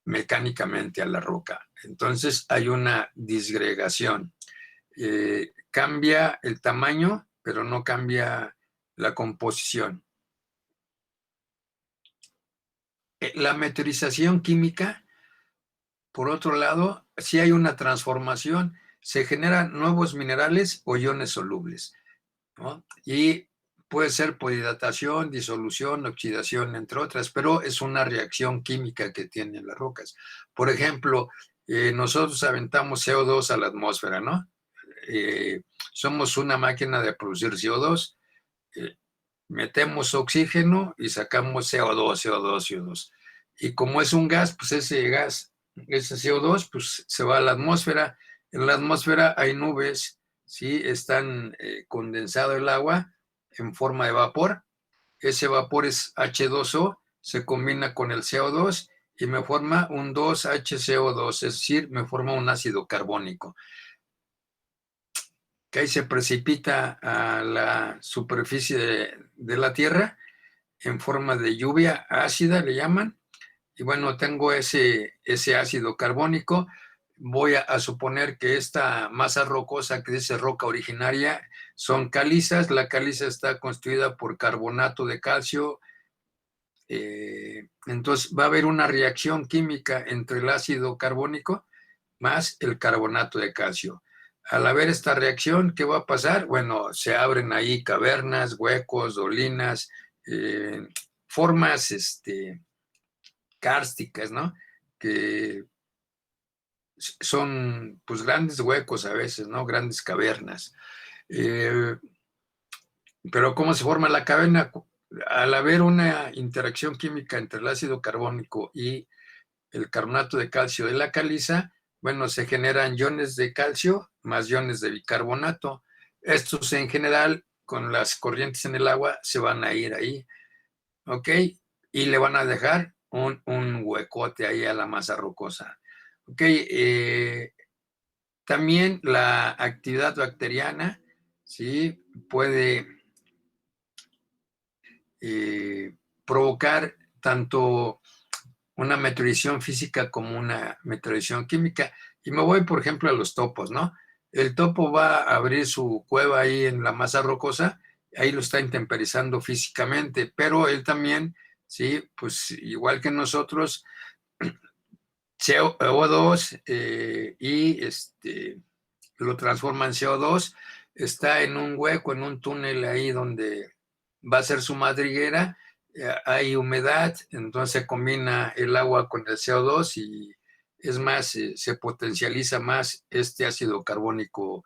S1: mecánicamente a la roca. Entonces hay una disgregación. Cambia el tamaño, pero no cambia la composición. La meteorización química, por otro lado, si hay una transformación, se generan nuevos minerales o iones solubles, ¿no? Y puede ser por hidratación, disolución, oxidación, entre otras, pero es una reacción química que tienen las rocas. Por ejemplo, nosotros aventamos CO2 a la atmósfera, ¿no? Somos una máquina de producir CO2, metemos oxígeno y sacamos CO2, CO2, CO2. Y como es un gas, pues ese gas, ese CO2, pues se va a la atmósfera. En la atmósfera hay nubes, ¿sí? Están condensado el agua en forma de vapor. Ese vapor es H2O, se combina con el CO2 y me forma un 2HCO2, es decir, me forma un ácido carbónico, que ahí se precipita a la superficie de la Tierra en forma de lluvia ácida, le llaman. Y bueno, tengo ese ácido carbónico. Voy a suponer que esta masa rocosa que dice roca originaria son calizas. La caliza está constituida por carbonato de calcio. Entonces va a haber una reacción química entre el ácido carbónico más el carbonato de calcio. Al haber esta reacción, ¿qué va a pasar? Bueno, se abren ahí cavernas, huecos, dolinas, formas kársticas, ¿no? Que son pues grandes huecos a veces, ¿no? Grandes cavernas. Pero ¿cómo se forma la caverna? Al haber una interacción química entre el ácido carbónico y el carbonato de calcio de la caliza, bueno, se generan iones de calcio más iones de bicarbonato. Estos en general, con las corrientes en el agua, se van a ir ahí, ¿ok? Y le van a dejar un huecote ahí a la masa rocosa. Ok, también la actividad bacteriana, ¿sí? Puede provocar tanto una meteorización física como una meteorización química. Y me voy, por ejemplo, a los topos, ¿no? El topo va a abrir su cueva ahí en la masa rocosa ahí lo está intemperizando físicamente, pero él también, sí, pues igual que nosotros, CO2 y lo transforma en CO2, está en un hueco, en un túnel ahí donde va a ser su madriguera, hay humedad, entonces se combina el agua con el CO2 y es más, se potencializa más este ácido carbónico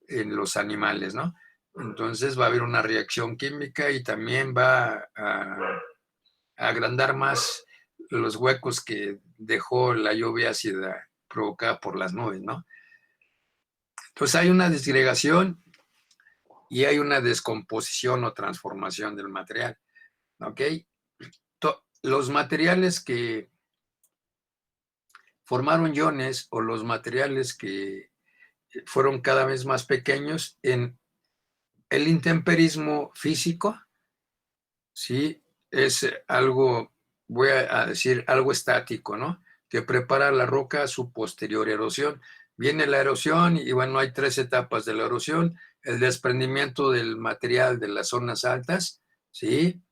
S1: en los animales, ¿no? Entonces va a haber una reacción química y también va a agrandar más los huecos que dejó la lluvia ácida provocada por las nubes, ¿no? Entonces hay una disgregación y hay una descomposición o transformación del material, ¿ok? Los materiales que formaron iones o los materiales que fueron cada vez más pequeños en el intemperismo físico, ¿sí? Es algo, voy a decir, algo estático, ¿no? Que prepara la roca a su posterior erosión. Viene la erosión y bueno, hay 3 etapas de la erosión: el desprendimiento del material de las zonas altas, ¿sí?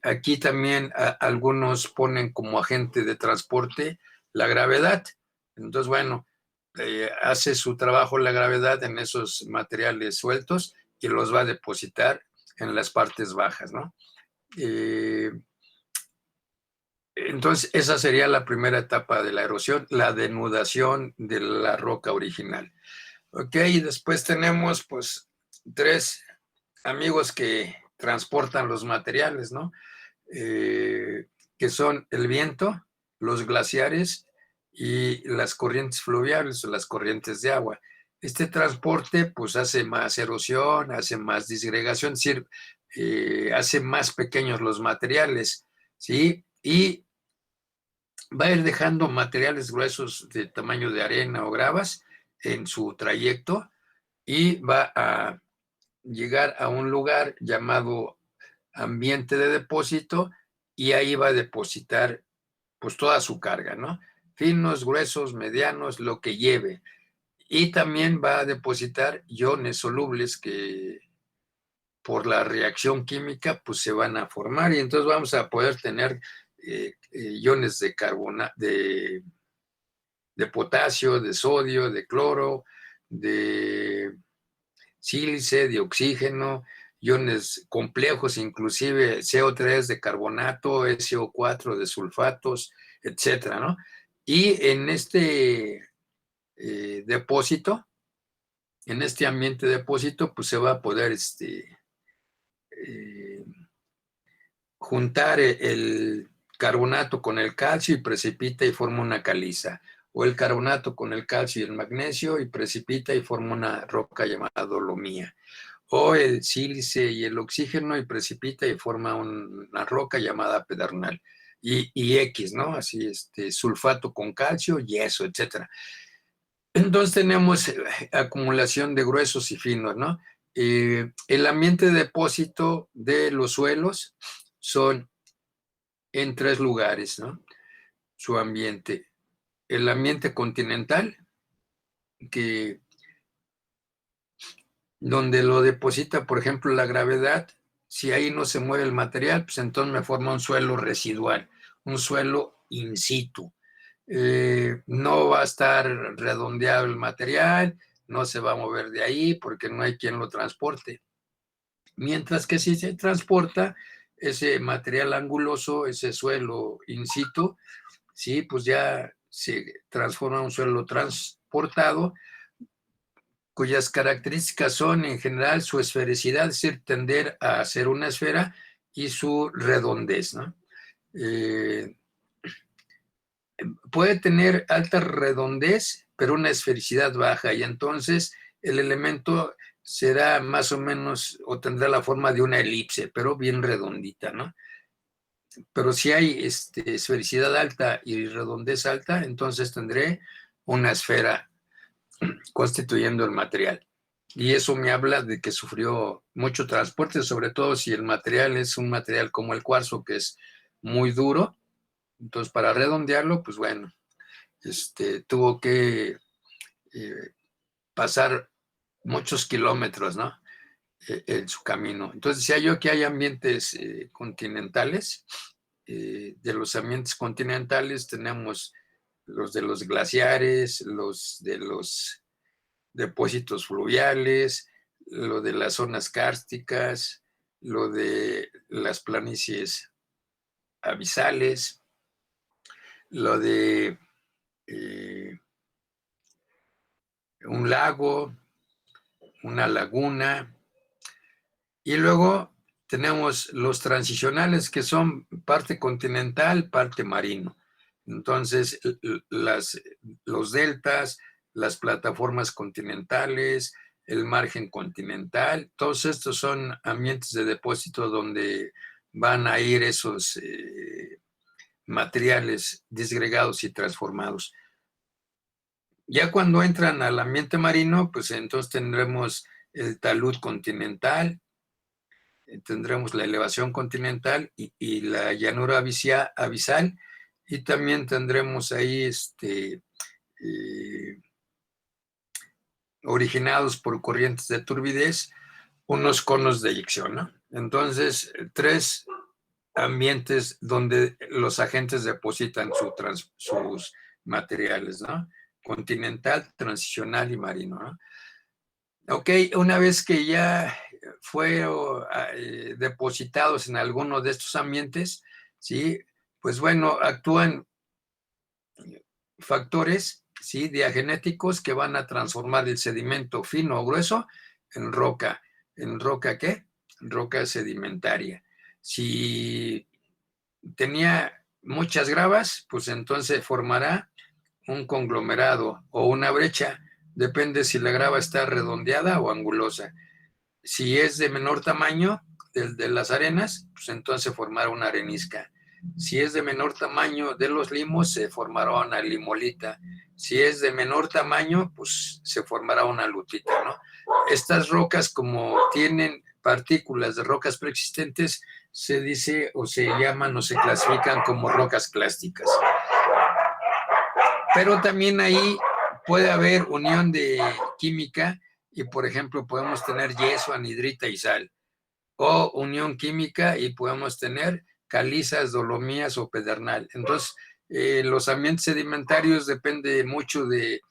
S1: Aquí también algunos ponen como agente de transporte la gravedad. Entonces, bueno, hace su trabajo la gravedad en esos materiales sueltos y los va a depositar en las partes bajas, ¿no? Entonces, esa sería la primera etapa de la erosión, la denudación de la roca original. Ok, y después tenemos pues 3 amigos que transportan los materiales, ¿no? Que son el viento, los glaciares y las corrientes fluviales o las corrientes de agua. Este transporte pues hace más erosión, hace más disgregación, es decir, hace más pequeños los materiales, ¿sí? Y va a ir dejando materiales gruesos de tamaño de arena o gravas en su trayecto y va a llegar a un lugar llamado ambiente de depósito y ahí va a depositar pues toda su carga, ¿no? Finos, gruesos, medianos, lo que lleve. Y también va a depositar iones solubles que por la reacción química pues se van a formar y entonces vamos a poder tener iones de de potasio, de sodio, de cloro, de sílice, de oxígeno, iones complejos, inclusive CO3 de carbonato, SO4 de sulfatos, etcétera, ¿no? Y en este depósito, en este ambiente de depósito, pues se va a poder eh, juntar el carbonato con el calcio y precipita y forma una caliza, o el carbonato con el calcio y el magnesio y precipita y forma una roca llamada dolomía, o el sílice y el oxígeno y precipita y forma una roca llamada pedernal, y X, ¿no? Así, sulfato con calcio, yeso, etcétera. Entonces tenemos acumulación de gruesos y finos, ¿no? El ambiente de depósito de los suelos son en 3 lugares, ¿no? Su ambiente. El ambiente continental, que donde lo deposita, por ejemplo, la gravedad, si ahí no se mueve el material, pues entonces me forma un suelo residual, un suelo in situ. No va a estar redondeado el material, no se va a mover de ahí porque no hay quien lo transporte. Mientras que si se transporta ese material anguloso, ese suelo in situ, sí, pues ya se transforma en un suelo transportado, cuyas características son en general su esfericidad, es decir, tender a ser una esfera, y su redondez, ¿no? Puede tener alta redondez, pero una esfericidad baja, y entonces el elemento será más o menos, o tendrá la forma de una elipse, pero bien redondita, ¿no? Pero si hay esfericidad alta y redondez alta, entonces tendré una esfera constituyendo el material. Y eso me habla de que sufrió mucho transporte, sobre todo si el material es un material como el cuarzo, que es muy duro. Entonces, para redondearlo, pues bueno, tuvo que pasar muchos kilómetros, ¿no? en su camino. Entonces decía yo que hay ambientes continentales. De los ambientes continentales tenemos los de los glaciares, los de los depósitos fluviales, lo de las zonas kársticas, lo de las planicies abisales, lo de un lago, una laguna, y luego tenemos los transicionales que son parte continental, parte marino. Entonces, los deltas, las plataformas continentales, el margen continental, todos estos son ambientes de depósito donde van a ir esos materiales disgregados y transformados. Ya cuando entran al ambiente marino, pues entonces tendremos el talud continental, tendremos la elevación continental y la llanura abisal, y también tendremos ahí originados por corrientes de turbidez, unos conos de eyección, ¿no? Entonces, 3 ambientes donde los agentes depositan sus materiales, ¿no? Continental, transicional y marino, ¿no? Ok, una vez que ya fueron depositados en alguno de estos ambientes, ¿sí? Pues bueno, actúan factores, ¿sí? Diagenéticos que van a transformar el sedimento fino o grueso en roca. ¿En roca qué? Roca sedimentaria. Si tenía muchas gravas, pues entonces formará un conglomerado o una brecha. Depende si la grava está redondeada o angulosa. Si es de menor tamaño, de las arenas, pues entonces formará una arenisca. Si es de menor tamaño de los limos, se formará una limolita. Si es de menor tamaño, pues se formará una lutita, ¿no? Estas rocas, como tienen partículas de rocas preexistentes, se dice o se llaman o se clasifican como rocas clásticas. Pero también ahí puede haber unión de química y, por ejemplo, podemos tener yeso, anhidrita y sal. O unión química y podemos tener calizas, dolomías o pedernal. Entonces, los ambientes sedimentarios depende mucho de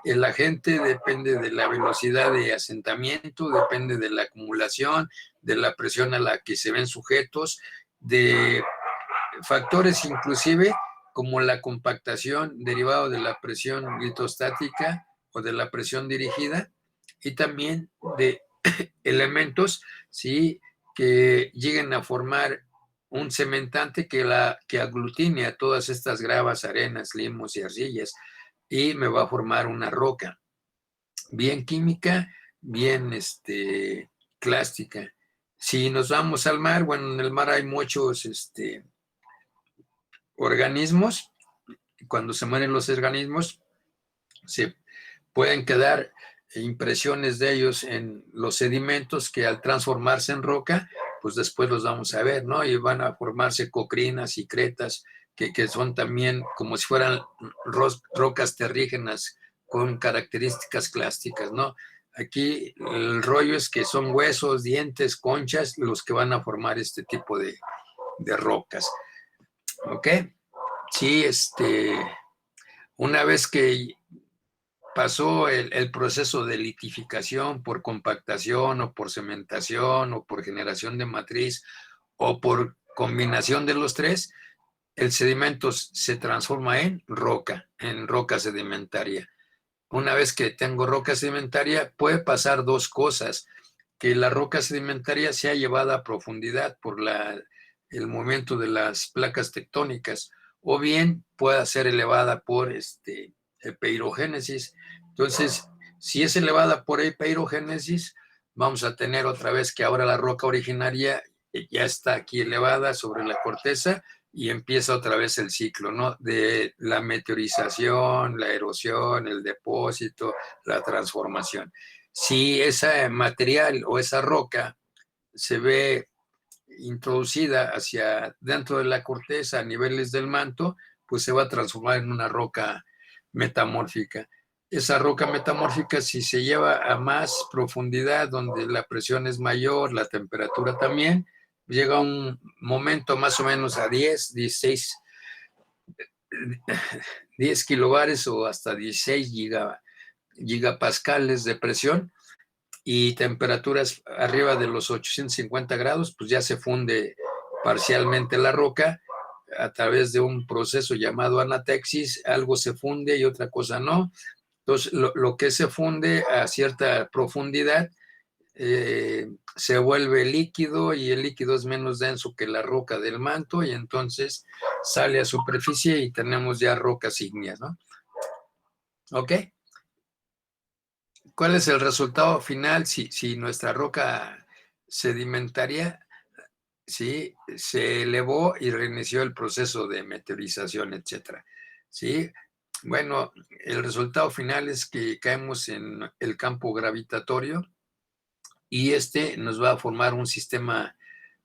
S1: el agente, depende de la velocidad de asentamiento, depende de la acumulación, de la presión a la que se ven sujetos, de factores inclusive como la compactación derivado de la presión litostática o de la presión dirigida, y también de elementos, ¿sí?, que lleguen a formar un cementante que aglutine a todas estas gravas, arenas, limos y arcillas, y me va a formar una roca bien química, bien clástica. Si nos vamos al mar, bueno, en el mar hay muchos organismos. Cuando se mueren los organismos, se pueden quedar impresiones de ellos en los sedimentos que al transformarse en roca, pues después los vamos a ver, ¿no? Y van a formarse cocrinas y cretas, que son también como si fueran rocas terrígenas con características clásticas, ¿no? Aquí el rollo es que son huesos, dientes, conchas, los que van a formar este tipo de rocas. ¿Ok? Sí, una vez que pasó el proceso de litificación por compactación o por cementación o por generación de matriz o por combinación de los 3, el sedimento se transforma en roca sedimentaria. Una vez que tengo roca sedimentaria, puede pasar 2 cosas: que la roca sedimentaria sea llevada a profundidad por el movimiento de las placas tectónicas, o bien pueda ser elevada por epeirogénesis. Entonces, si es elevada por epeirogénesis, vamos a tener otra vez que ahora la roca originaria ya está aquí elevada sobre la corteza y empieza otra vez el ciclo, ¿no? De la meteorización, la erosión, el depósito, la transformación. Si ese material o esa roca se ve introducida hacia dentro de la corteza a niveles del manto, pues se va a transformar en una roca metamórfica. esa roca metamórfica, si se lleva a más profundidad, donde la presión es mayor, la temperatura también, llega a un momento más o menos a 10 kilobares o hasta 16 gigapascales de presión y temperaturas arriba de los 850 grados, pues ya se funde parcialmente la roca a través de un proceso llamado anatexis, algo se funde y otra cosa no. Entonces, lo que se funde a cierta profundidad se vuelve líquido y el líquido es menos denso que la roca del manto y entonces sale a superficie y tenemos ya rocas ígneas, ¿no? ¿Ok? ¿Cuál es el resultado final si nuestra roca sedimentaria ¿sí? Se elevó y reinició el proceso de meteorización, etcétera? ¿Sí? Bueno, el resultado final es que caemos en el campo gravitatorio y nos va a formar un sistema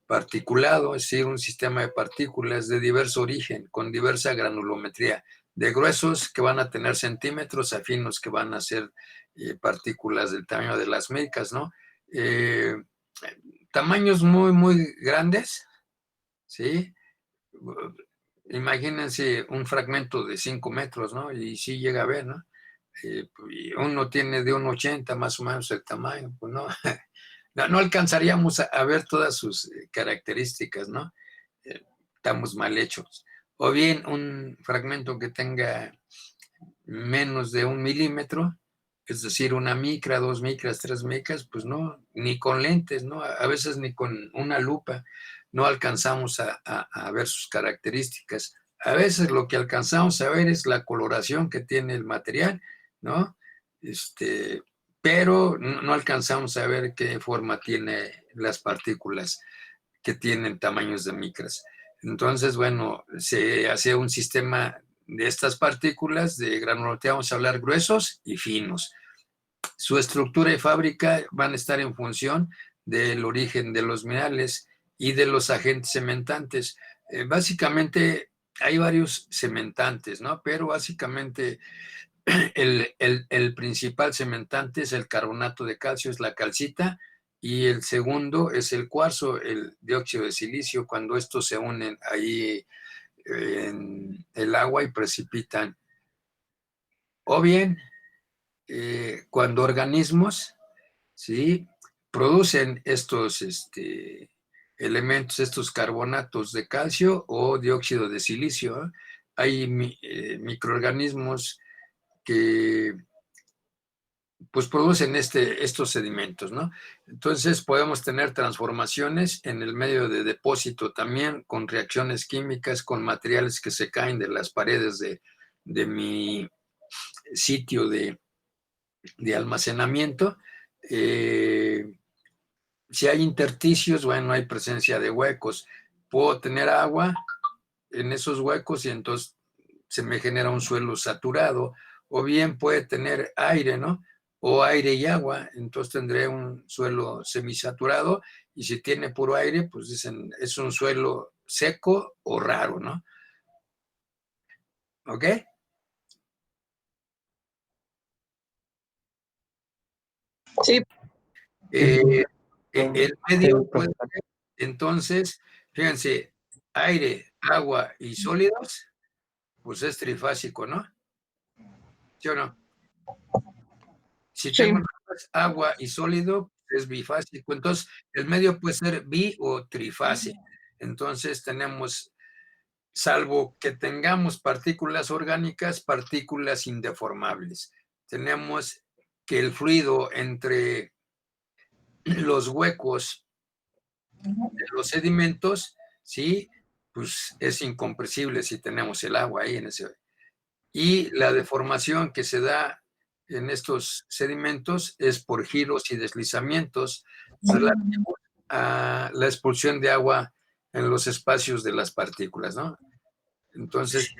S1: particulado, es decir, un sistema de partículas de diverso origen, con diversa granulometría, de gruesos que van a tener centímetros a finos que van a ser partículas del tamaño de las micas, ¿no? Tamaños muy, muy grandes, ¿sí? Imagínense un fragmento de 5 metros, ¿no? Y sí llega a ver, ¿no? Uno tiene de 1,80 más o menos el tamaño, pues no, no alcanzaríamos a ver todas sus características, ¿no? Estamos mal hechos. O bien un fragmento que tenga menos de 1 milímetro, es decir, 1 micra, 2 micras, 3 micras, pues no, ni con lentes, ¿no? A veces ni con una lupa no alcanzamos a ver sus características. A veces lo que alcanzamos a ver es la coloración que tiene el material, ¿no? Pero no alcanzamos a ver qué forma tiene las partículas que tienen tamaños de micras. Entonces, bueno, se hace un sistema de estas partículas de granulometría, vamos a hablar gruesos y finos. Su estructura y fábrica van a estar en función del origen de los minerales y de los agentes cementantes. Básicamente hay varios cementantes, ¿no? Pero básicamente el principal cementante es el carbonato de calcio, es la calcita, y el segundo es el cuarzo, el dióxido de silicio, cuando estos se unen ahí en el agua y precipitan. O bien, cuando organismos, ¿sí? Producen estos elementos, estos carbonatos de calcio o dióxido de silicio, ¿eh? Hay microorganismos que pues producen estos sedimentos, ¿no? Entonces podemos tener transformaciones en el medio de depósito también, con reacciones químicas, con materiales que se caen de las paredes de mi sitio de almacenamiento. Si hay intersticios, bueno, hay presencia de huecos. Puedo tener agua en esos huecos y entonces se me genera un suelo saturado, o bien puede tener aire, ¿no? O aire y agua, entonces tendré un suelo semisaturado, y si tiene puro aire, pues dicen, es un suelo seco o raro, ¿no? ¿Ok?
S6: Sí,
S1: El medio puede ser, entonces, fíjense, aire, agua y sólidos, pues es trifásico, ¿no? ¿Sí o no? Si
S6: sí.
S1: tengo agua y sólido, es bifásico. Entonces, el medio puede ser bi o trifásico. Entonces, tenemos, salvo que tengamos partículas orgánicas, partículas indeformables. Tenemos que el fluido entre los huecos de los sedimentos, ¿sí? Pues es incompresible si tenemos el agua ahí en ese. Y la deformación que se da en estos sedimentos es por giros y deslizamientos relativos a la expulsión de agua en los espacios de las partículas, ¿no? Entonces,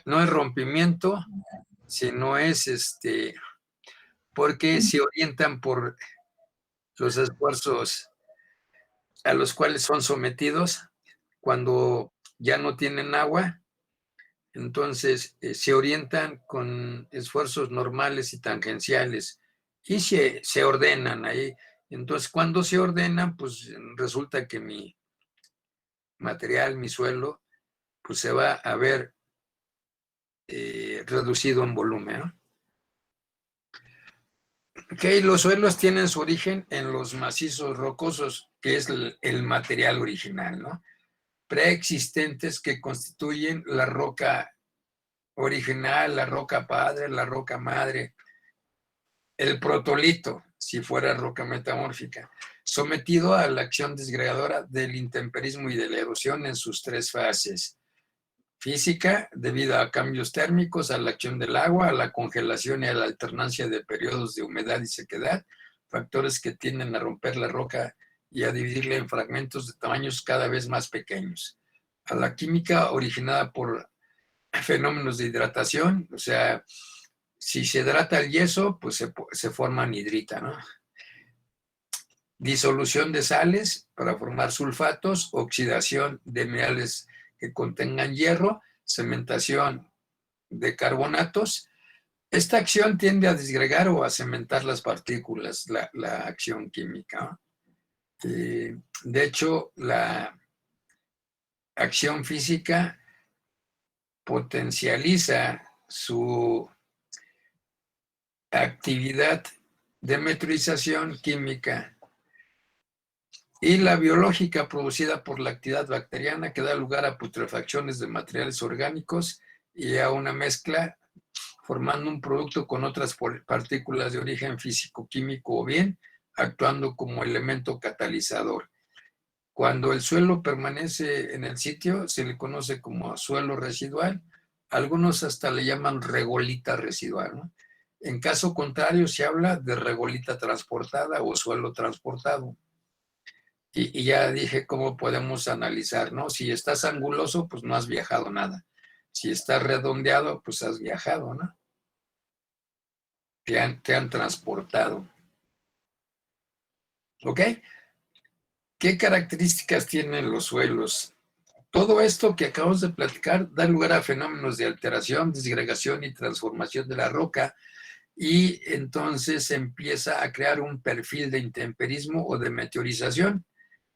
S1: no es rompimiento, sino es porque se orientan por los esfuerzos a los cuales son sometidos cuando ya no tienen agua, Entonces, se orientan con esfuerzos normales y tangenciales y se ordenan ahí. Entonces, cuando se ordenan, pues resulta que mi material, mi suelo, pues se va a ver reducido en volumen, ¿no? Okay, los suelos tienen su origen en los macizos rocosos, que es el material original, ¿no? Preexistentes que constituyen la roca original, la roca padre, la roca madre, el protolito, si fuera roca metamórfica, sometido a la acción disgregadora del intemperismo y de la erosión en sus tres fases. Física, debido a cambios térmicos, a la acción del agua, a la congelación y a la alternancia de periodos de humedad y sequedad, factores que tienden a romper la roca y a dividirla en fragmentos de tamaños cada vez más pequeños. A la química originada por fenómenos de hidratación, o sea, si se hidrata el yeso, pues se forma anhidrita, ¿no? Disolución de sales para formar sulfatos, oxidación de minerales que contengan hierro, cementación de carbonatos. Esta acción tiende a disgregar o a cementar las partículas, la acción química, ¿no? De hecho, la acción física potencializa su actividad de meteorización química y la biológica producida por la actividad bacteriana que da lugar a putrefacciones de materiales orgánicos y a una mezcla formando un producto con otras partículas de origen físico-químico o bien actuando como elemento catalizador. Cuando el suelo permanece en el sitio se le conoce como suelo residual, algunos hasta le llaman regolita residual, ¿no? En caso contrario se habla de regolita transportada o suelo transportado. Y ya dije cómo podemos analizar, ¿no? Si estás anguloso, pues no has viajado nada. Si estás redondeado, pues has viajado, ¿no? Te han transportado. ¿Ok? ¿Qué características tienen los suelos? Todo esto que acabamos de platicar da lugar a fenómenos de alteración, disgregación y transformación de la roca, y entonces empieza a crear un perfil de intemperismo o de meteorización,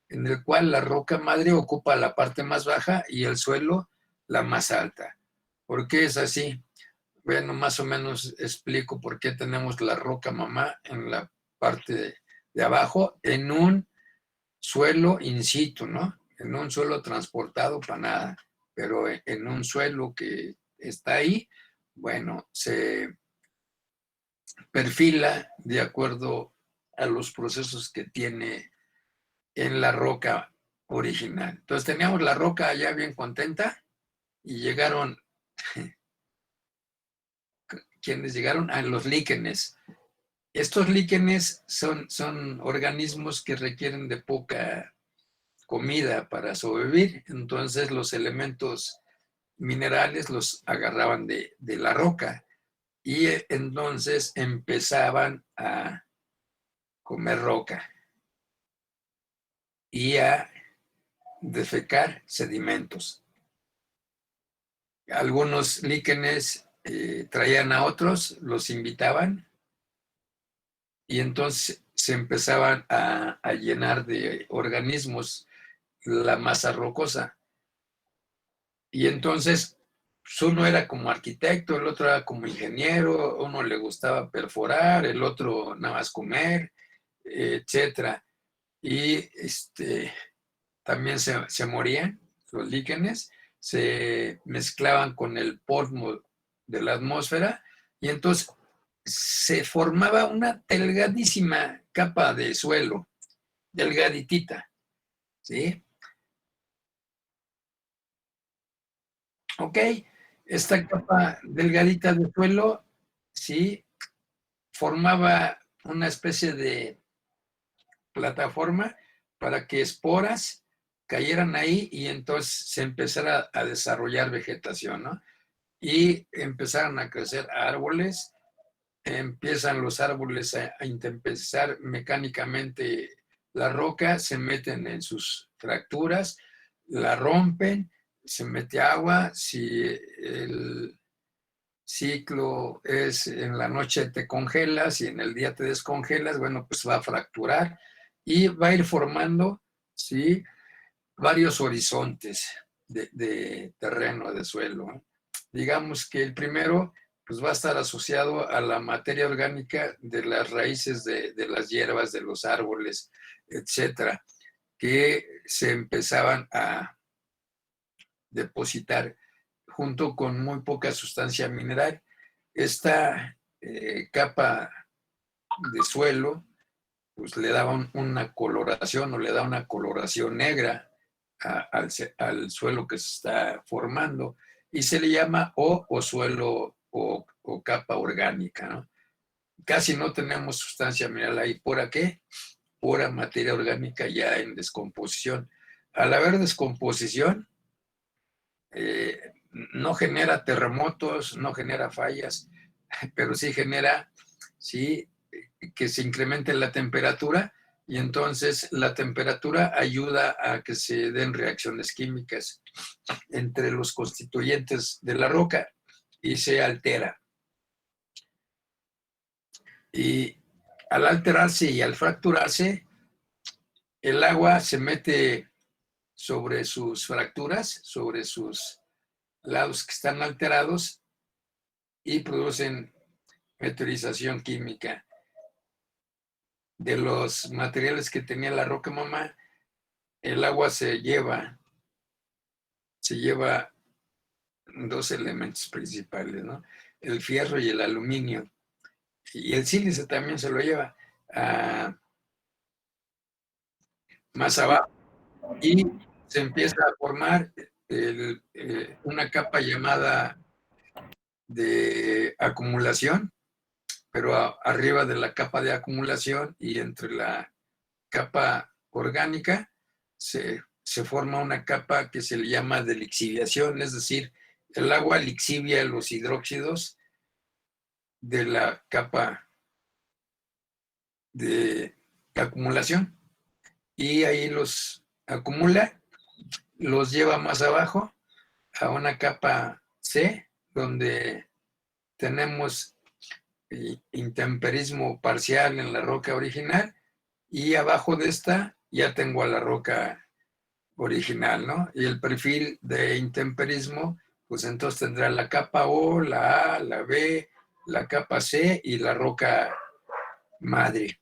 S1: en el cual la roca madre ocupa la parte más baja y el suelo la más alta. ¿Por qué es así? Bueno, más o menos explico por qué tenemos la roca mamá en la parte de abajo, en un suelo in situ, ¿no? En un suelo transportado para nada, pero en un suelo que está ahí, bueno, se perfila de acuerdo a los procesos que tiene en la roca original. Entonces teníamos la roca allá bien contenta y llegaron, quienes llegaron a los líquenes. Estos líquenes son organismos que requieren de poca comida para sobrevivir, entonces los elementos minerales los agarraban de la roca y entonces empezaban a comer roca y a defecar sedimentos. Algunos líquenes traían a otros, los invitaban y entonces se empezaban a llenar de organismos la masa rocosa. Y entonces uno era como arquitecto, el otro era como ingeniero, uno le gustaba perforar, el otro nada más comer, etcétera. Y también se morían los líquenes, se mezclaban con el polvo de la atmósfera y entonces se formaba una delgadísima capa de suelo, delgaditita, ¿sí? Ok, esta capa delgadita de suelo, sí, formaba una especie de plataforma para que esporas cayeran ahí y entonces se empezara a desarrollar vegetación, ¿no? Y empezaron a crecer árboles, empiezan los árboles a intempesar mecánicamente la roca, se meten en sus fracturas, la rompen, se mete agua, si el ciclo es en la noche te congelas y en el día te descongelas, bueno, pues va a fracturar y va a ir formando, ¿sí?, varios horizontes de terreno, de suelo, ¿eh? Digamos que el primero pues va a estar asociado a la materia orgánica de las raíces de las hierbas, de los árboles, etcétera, que se empezaban a depositar junto con muy poca sustancia mineral. Esta capa de suelo pues le daba una coloración o le da una coloración negra al suelo que se está formando y se le llama o suelo o capa orgánica, ¿no? Casi no tenemos sustancia mineral ahí. ¿Por qué? Pura materia orgánica ya en descomposición. Al haber descomposición, no genera terremotos, no genera fallas, pero sí genera, sí, que se incremente la temperatura y entonces la temperatura ayuda a que se den reacciones químicas entre los constituyentes de la roca y se altera. Y al alterarse y al fracturarse, el agua se mete sobre sus fracturas, sobre sus lados que están alterados y producen meteorización química. De los materiales que tenía la roca mamá, el agua se lleva dos elementos principales, ¿no? El fierro y el aluminio. Y el sílice también se lo lleva más abajo. Y se empieza a formar una capa llamada de acumulación, pero arriba de la capa de acumulación y entre la capa orgánica se forma una capa que se le llama de lixiviación, es decir, el agua lixivia los hidróxidos de la capa de acumulación y ahí los acumula, los lleva más abajo a una capa C, donde tenemos intemperismo parcial en la roca original y abajo de esta ya tengo a la roca original, ¿no? Y el perfil de intemperismo, pues entonces tendrá la capa O, la A, la B, la capa C y la roca madre.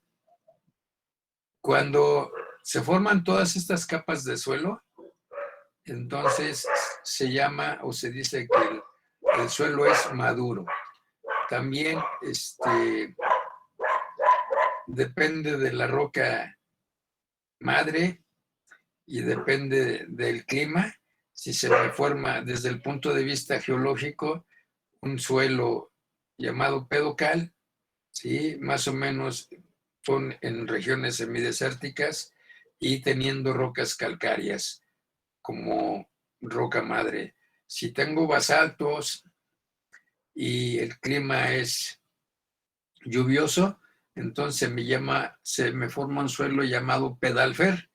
S1: Cuando se forman todas estas capas de suelo, entonces se llama o se dice que el suelo es maduro. También depende de la roca madre y depende del clima. Si se forma desde el punto de vista geológico un suelo llamado pedocal, ¿sí?, más o menos son en regiones semidesérticas y teniendo rocas calcáreas como roca madre. Si tengo basaltos y el clima es lluvioso, entonces se me forma un suelo llamado pedalfer.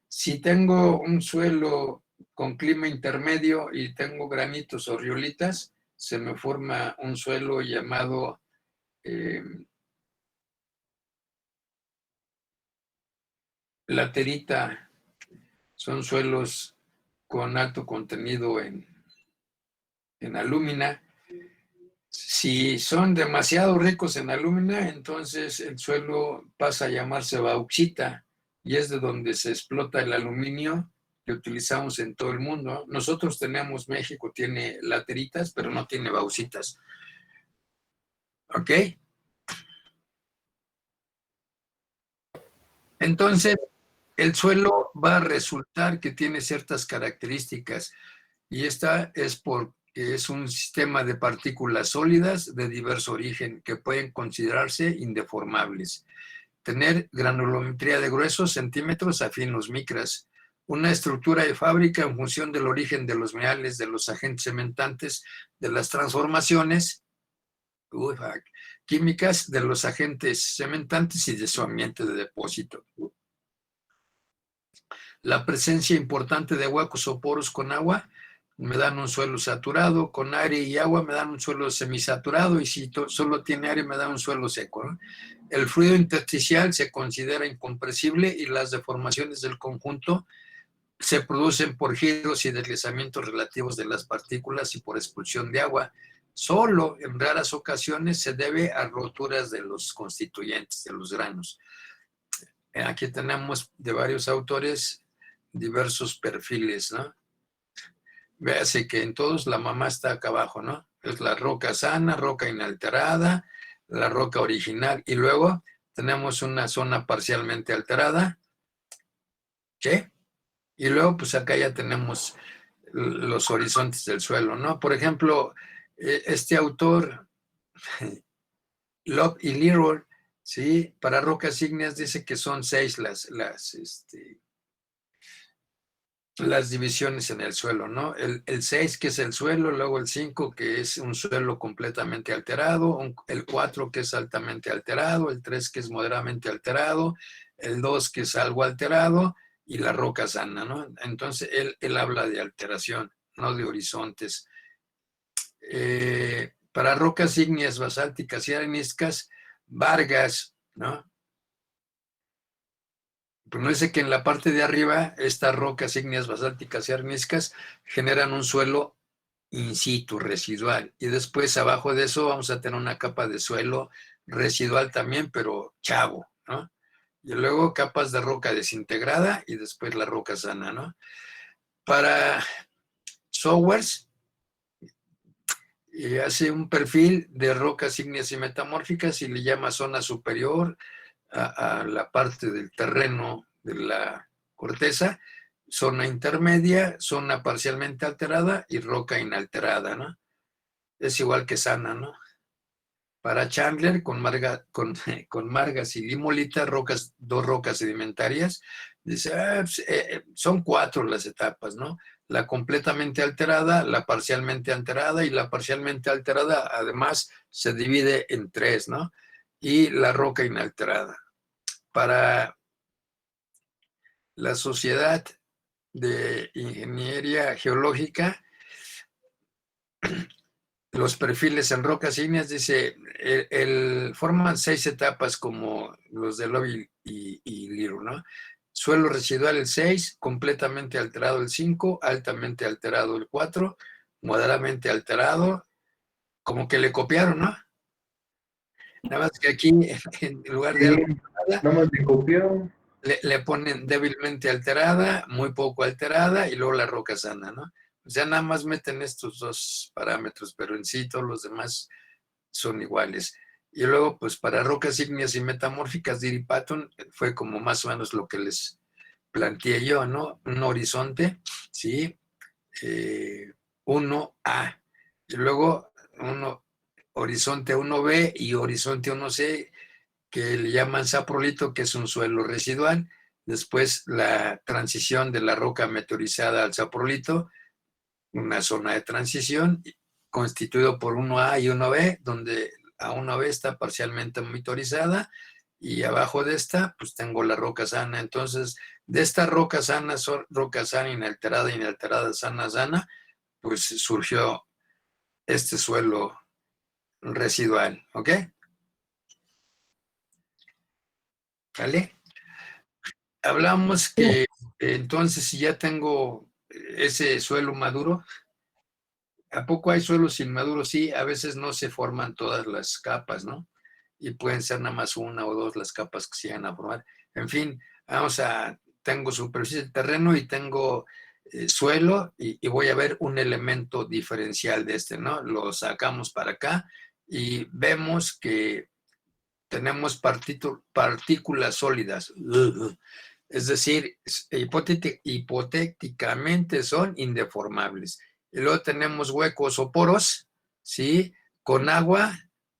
S1: Si tengo un suelo con clima intermedio y tengo granitos o riolitas, se me forma un suelo llamado laterita. Son suelos con alto contenido en alúmina. Si son demasiado ricos en alúmina, entonces el suelo pasa a llamarse bauxita y es de donde se explota el aluminio que utilizamos en todo el mundo. Nosotros tenemos, México tiene lateritas, pero no tiene bauxitas. ¿Ok? Entonces, el suelo va a resultar que tiene ciertas características y esta es porque es un sistema de partículas sólidas de diverso origen que pueden considerarse indeformables. Tener granulometría de gruesos centímetros a finos micras. Una estructura de fábrica en función del origen de los minerales, de los agentes cementantes, de las transformaciones químicas de los agentes cementantes y de su ambiente de depósito. La presencia importante de huecos o poros con agua me dan un suelo saturado, con aire y agua me dan un suelo semisaturado, y si solo tiene aire me da un suelo seco, ¿no? El fluido intersticial se considera incompresible y las deformaciones del conjunto se producen por giros y deslizamientos relativos de las partículas y por expulsión de agua. Solo en raras ocasiones se debe a roturas de los constituyentes, de los granos. Aquí tenemos de varios autores diversos perfiles, ¿no? Véase que en todos la mamá está acá abajo, ¿no? Es la roca sana, roca inalterada, la roca original, y luego tenemos una zona parcialmente alterada, ¿sí? Y luego, pues acá ya tenemos los horizontes del suelo, ¿no? Por ejemplo, este autor, Love y Leroy, ¿sí? Para rocas ígneas dice que son 6 las divisiones en el suelo, ¿no? El 6 que es el suelo, luego el 5 que es un suelo completamente alterado, el 4 que es altamente alterado, el 3 que es moderadamente alterado, el 2 que es algo alterado y la roca sana, ¿no? Entonces él habla de alteración, no de horizontes. Para rocas ígneas, basálticas y areniscas, Vargas, ¿no? Pues no dice que en la parte de arriba estas rocas ígneas basálticas y areniscas generan un suelo in situ, residual, y después abajo de eso vamos a tener una capa de suelo residual también, pero chavo, ¿no? Y luego capas de roca desintegrada y después la roca sana, ¿no? Para Sowers, hace un perfil de rocas ígneas y metamórficas y le llama zona superior a la parte del terreno de la corteza, zona intermedia, zona parcialmente alterada y roca inalterada, ¿no? Es igual que sana, ¿no? Para Chandler, con margas y limolita, dos rocas sedimentarias, dice, pues, son 4 las etapas, ¿no? La completamente alterada, la parcialmente alterada y la parcialmente alterada, además, se divide en 3, ¿no? Y la roca inalterada. Para la Sociedad de Ingeniería Geológica, los perfiles en rocas ígneas, dice, forman 6 etapas como los de Lobby y Liru, ¿no? Suelo residual el 6, completamente alterado el 5, altamente alterado el 4, moderadamente alterado, como que le copiaron, ¿no? Nada más que aquí, en lugar de
S2: Sí,
S1: algo,
S2: nada más me copió.
S1: le ponen débilmente alterada, muy poco alterada y luego la roca sana, ¿no? O sea, nada más meten estos 2 parámetros, pero en sí todos los demás son iguales. Y luego, pues para rocas ígneas y metamórficas, Diri Patton fue como más o menos lo que les planteé yo, ¿no? Un horizonte, ¿sí? 1A. Y luego horizonte 1B y horizonte 1C, que le llaman saprolito, que es un suelo residual. Después la transición de la roca meteorizada al saprolito, una zona de transición constituido por 1A y 1B, donde A1B está parcialmente meteorizada y abajo de esta pues tengo la roca sana. Entonces, de esta roca sana, inalterada, inalterada, sana, sana, pues surgió este suelo residual, ¿ok? ¿Vale? Hablamos que entonces si ya tengo ese suelo maduro, ¿a poco hay suelos inmaduros? Sí, a veces no se forman todas las capas, ¿no? Y pueden ser nada más 1 o 2 las capas que se llegan a formar. En fin, tengo superficie de terreno y tengo suelo y voy a ver un elemento diferencial de este, ¿no? Lo sacamos para acá y vemos que tenemos partículas sólidas. Es decir, hipotéticamente son indeformables. Y luego tenemos huecos o poros, ¿sí? Con agua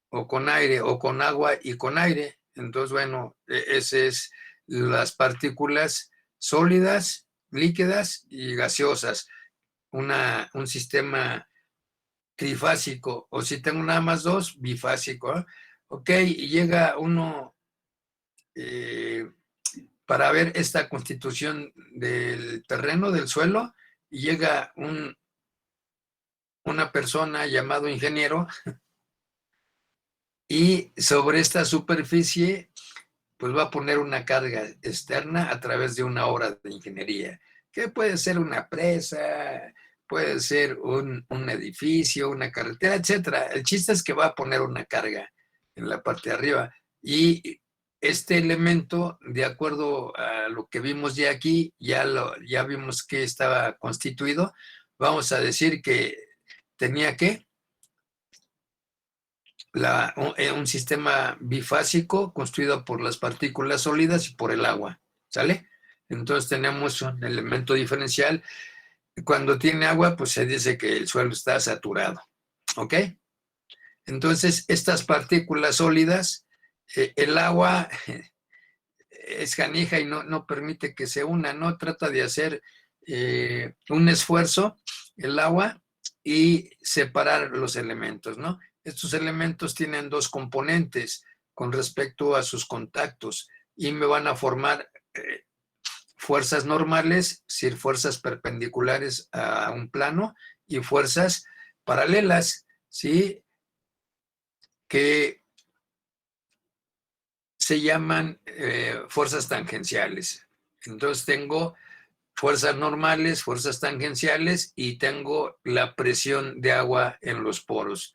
S1: o con aire, o con agua y con aire. Entonces, bueno, esas es las partículas sólidas, líquidas y gaseosas. Un sistema trifásico, o si tengo nada más 2, bifásico, ¿eh? Ok, y llega uno para ver esta constitución del terreno, del suelo, y llega un una persona llamado ingeniero y sobre esta superficie pues va a poner una carga externa a través de una obra de ingeniería, que puede ser una presa, puede ser un edificio, una carretera, etcétera. El chiste es que va a poner una carga en la parte de arriba. Y este elemento, de acuerdo a lo que vimos ya aquí, ya vimos que estaba constituido. Vamos a decir que tenía que un sistema bifásico construido por las partículas sólidas y por el agua, ¿sale? Entonces tenemos un elemento diferencial. Cuando tiene agua, pues se dice que el suelo está saturado, ¿ok? Entonces, estas partículas sólidas, el agua es canija y no permite que se una, ¿no? Trata de hacer un esfuerzo, el agua, y separar los elementos, ¿no? Estos elementos tienen dos componentes con respecto a sus contactos y me van a formar fuerzas normales, es decir, fuerzas perpendiculares a un plano y fuerzas paralelas, ¿sí? Que se llaman fuerzas tangenciales. Entonces tengo fuerzas normales, fuerzas tangenciales y tengo la presión de agua en los poros.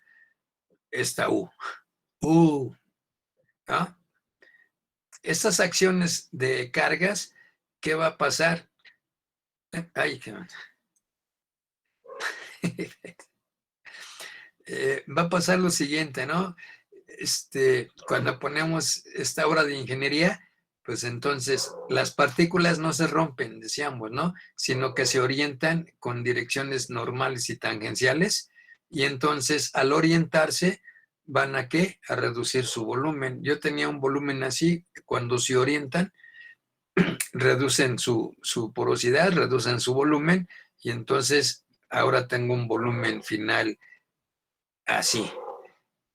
S1: Esta U. ¿No? Estas acciones de cargas, ¿qué va a pasar? Ay, va a pasar lo siguiente, ¿no? Cuando ponemos esta obra de ingeniería, pues entonces las partículas no se rompen, decíamos, ¿no? Sino que se orientan con direcciones normales y tangenciales, y entonces al orientarse van a ¿qué? A reducir su volumen. Yo tenía un volumen así, cuando se orientan, reducen su porosidad, reducen su volumen, y entonces ahora tengo un volumen final así.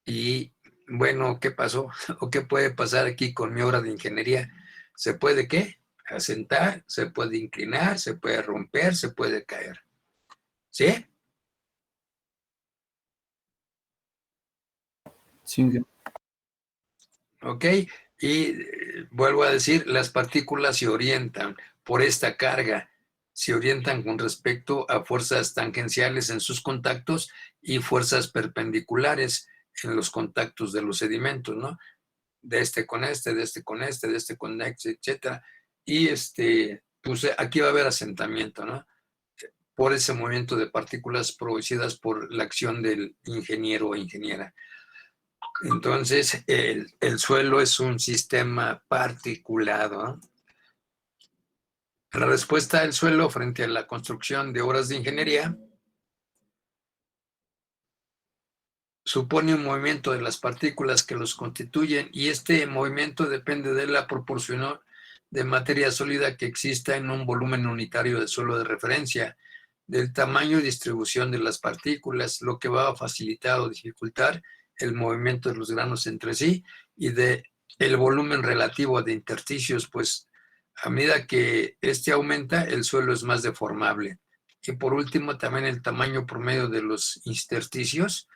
S1: Y bueno, ¿qué pasó? ¿O qué puede pasar aquí con mi obra de ingeniería? ¿Se puede qué? Asentar, se puede inclinar, se puede romper, se puede caer. ¿Sí?
S5: Sí.
S1: ¿Ok? Y vuelvo a decir, las partículas se orientan por esta carga, se orientan con respecto a fuerzas tangenciales en sus contactos y fuerzas perpendiculares en los contactos de los sedimentos, ¿no? De este con este, de este con este, de este con este, etcétera. Y pues aquí va a haber asentamiento, ¿no? Por ese movimiento de partículas producidas por la acción del ingeniero o ingeniera. Entonces, el suelo es un sistema particulado, ¿no? La respuesta del suelo frente a la construcción de obras de ingeniería supone un movimiento de las partículas que los constituyen, y este movimiento depende de la proporción de materia sólida que exista en un volumen unitario de suelo de referencia, del tamaño y distribución de las partículas, lo que va a facilitar o dificultar el movimiento de los granos entre sí, y de el volumen relativo de intersticios, pues a medida que este aumenta, el suelo es más deformable. Y por último, también el tamaño promedio de los intersticios.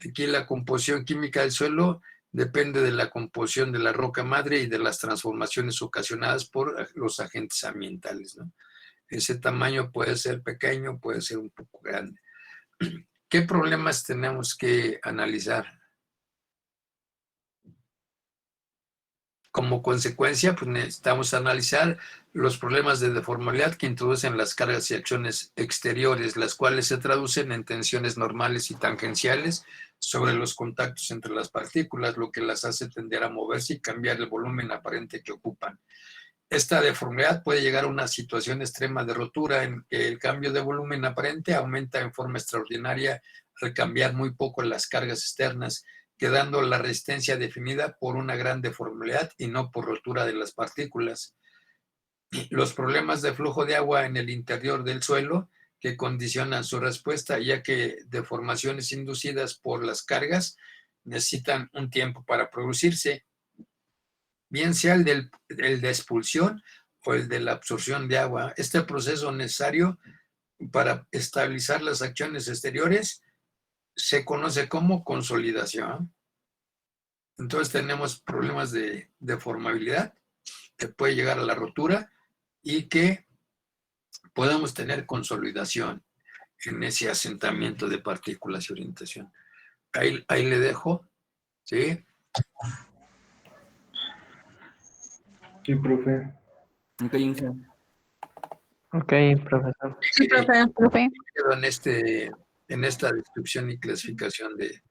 S1: Aquí la composición química del suelo depende de la composición de la roca madre y de las transformaciones ocasionadas por los agentes ambientales, ¿no? Ese tamaño puede ser pequeño, puede ser un poco grande. ¿Qué problemas tenemos que analizar? Como consecuencia, pues necesitamos analizar los problemas de deformabilidad que introducen las cargas y acciones exteriores, las cuales se traducen en tensiones normales y tangenciales sobre los contactos entre las partículas, lo que las hace tender a moverse y cambiar el volumen aparente que ocupan. Esta deformidad puede llegar a una situación extrema de rotura en que el cambio de volumen aparente aumenta en forma extraordinaria al cambiar muy poco las cargas externas, quedando la resistencia definida por una gran deformabilidad y no por rotura de las partículas. Los problemas de flujo de agua en el interior del suelo que condicionan su respuesta, ya que deformaciones inducidas por las cargas necesitan un tiempo para producirse, bien sea el de expulsión o el de la absorción de agua. Este proceso necesario para estabilizar las acciones exteriores se conoce como consolidación. Entonces tenemos problemas de formabilidad, que puede llegar a la rotura y que podemos tener consolidación en ese asentamiento de partículas y orientación. Ahí le dejo, ¿sí?
S2: Sí, profe.
S7: Ok, Inge.
S8: Ok, profesor.
S6: Sí, profe.
S4: Profe,
S1: Quedo en esta descripción y clasificación de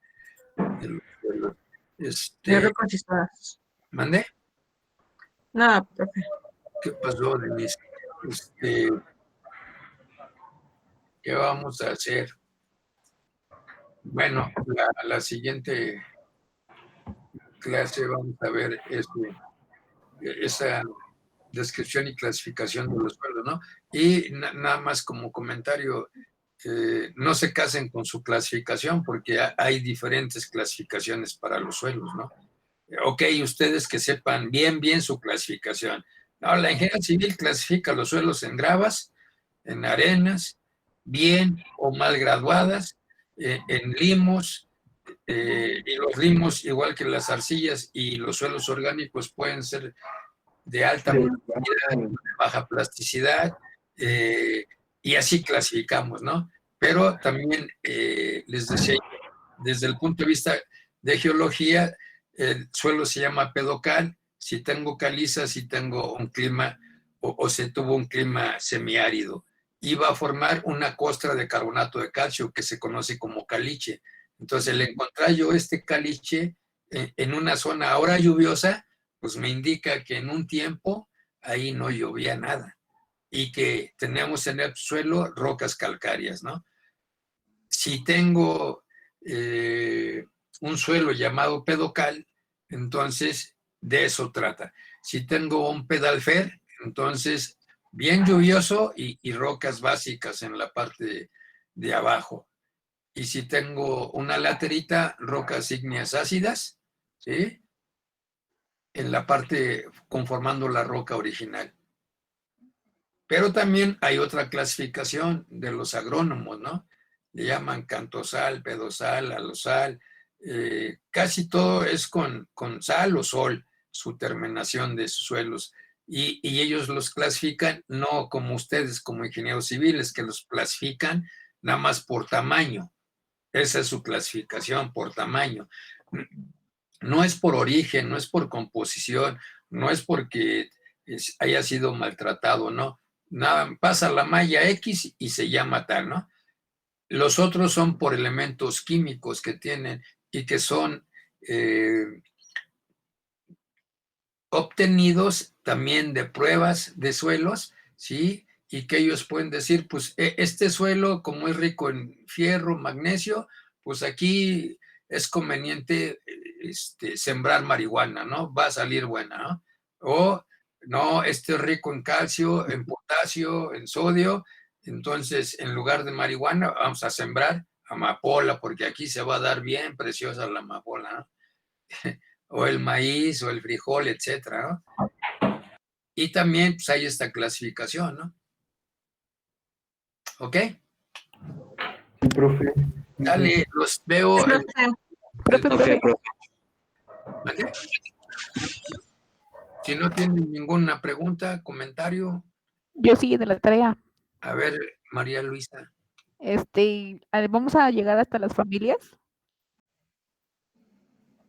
S1: los
S6: De rocas chistadas.
S1: ¿Mande?
S6: Nada, profe.
S1: ¿Qué pasó, Denise? ¿Qué vamos a hacer? Bueno, la siguiente clase vamos a ver esa descripción y clasificación de los suelos, ¿no? Y nada más como comentario, no se casen con su clasificación porque hay diferentes clasificaciones para los suelos, ¿no? Ok, ustedes que sepan bien su clasificación. No, la ingeniería civil clasifica los suelos en gravas, en arenas, bien o mal graduadas, en limos, y los limos, igual que las arcillas y los suelos orgánicos, pueden ser de alta plasticidad, de baja plasticidad, y así clasificamos, ¿no? Pero también les decía, desde el punto de vista de geología, el suelo se llama pedocal. Si tengo caliza, si tengo un clima o se tuvo un clima semiárido, y va a formar una costra de carbonato de calcio que se conoce como caliche. Entonces, el encontrar yo este caliche en una zona ahora lluviosa, pues me indica que en un tiempo ahí no llovía nada y que tenemos en el suelo rocas calcáreas, ¿no? Si tengo un suelo llamado pedocal, entonces de eso trata. Si tengo un pedalfer, entonces bien lluvioso y rocas básicas en la parte de abajo. Y si tengo una laterita, rocas ígneas ácidas, ¿sí? En la parte conformando la roca original. Pero también hay otra clasificación de los agrónomos, ¿no? Le llaman cantosal, pedosal, alosal. Casi todo es con sal o sol, su terminación de suelos. Y ellos los clasifican no como ustedes, como ingenieros civiles, que los clasifican nada más por tamaño. Esa es su clasificación, por tamaño. No es por origen, no es por composición, no es porque haya sido maltratado, no. Nada, pasa la malla X y se llama tal, ¿no? Los otros son por elementos químicos que tienen y que son obtenidos también de pruebas de suelos, ¿sí? Y que ellos pueden decir, pues este suelo, como es rico en fierro, magnesio, pues aquí es conveniente sembrar marihuana, ¿no? Va a salir buena, ¿no? O no, este es rico en calcio, en potasio, en sodio, entonces en lugar de marihuana vamos a sembrar amapola, porque aquí se va a dar bien preciosa la amapola, ¿no? O el maíz o el frijol, etcétera, ¿no? Y también pues hay esta clasificación, ¿no? ¿Ok?
S2: Sí, profe.
S1: Dale, los veo.
S4: profe, profe.
S1: ¿Vale? Si no tienen ninguna pregunta, comentario,
S4: Yo sigo de la tarea.
S1: a ver, María Luisa.
S4: Vamos a llegar hasta las familias.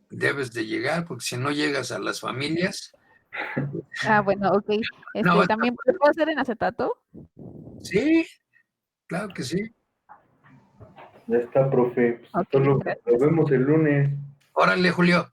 S1: Debes de llegar, porque si no llegas a las familias.
S4: Ah, bueno, ok.
S1: No,
S4: También puedo hacer en acetato.
S1: sí, claro que sí.
S2: Ya está, profe.
S4: Ok,
S2: Solo
S4: gracias.
S2: nos vemos el lunes.
S1: Órale, Julio.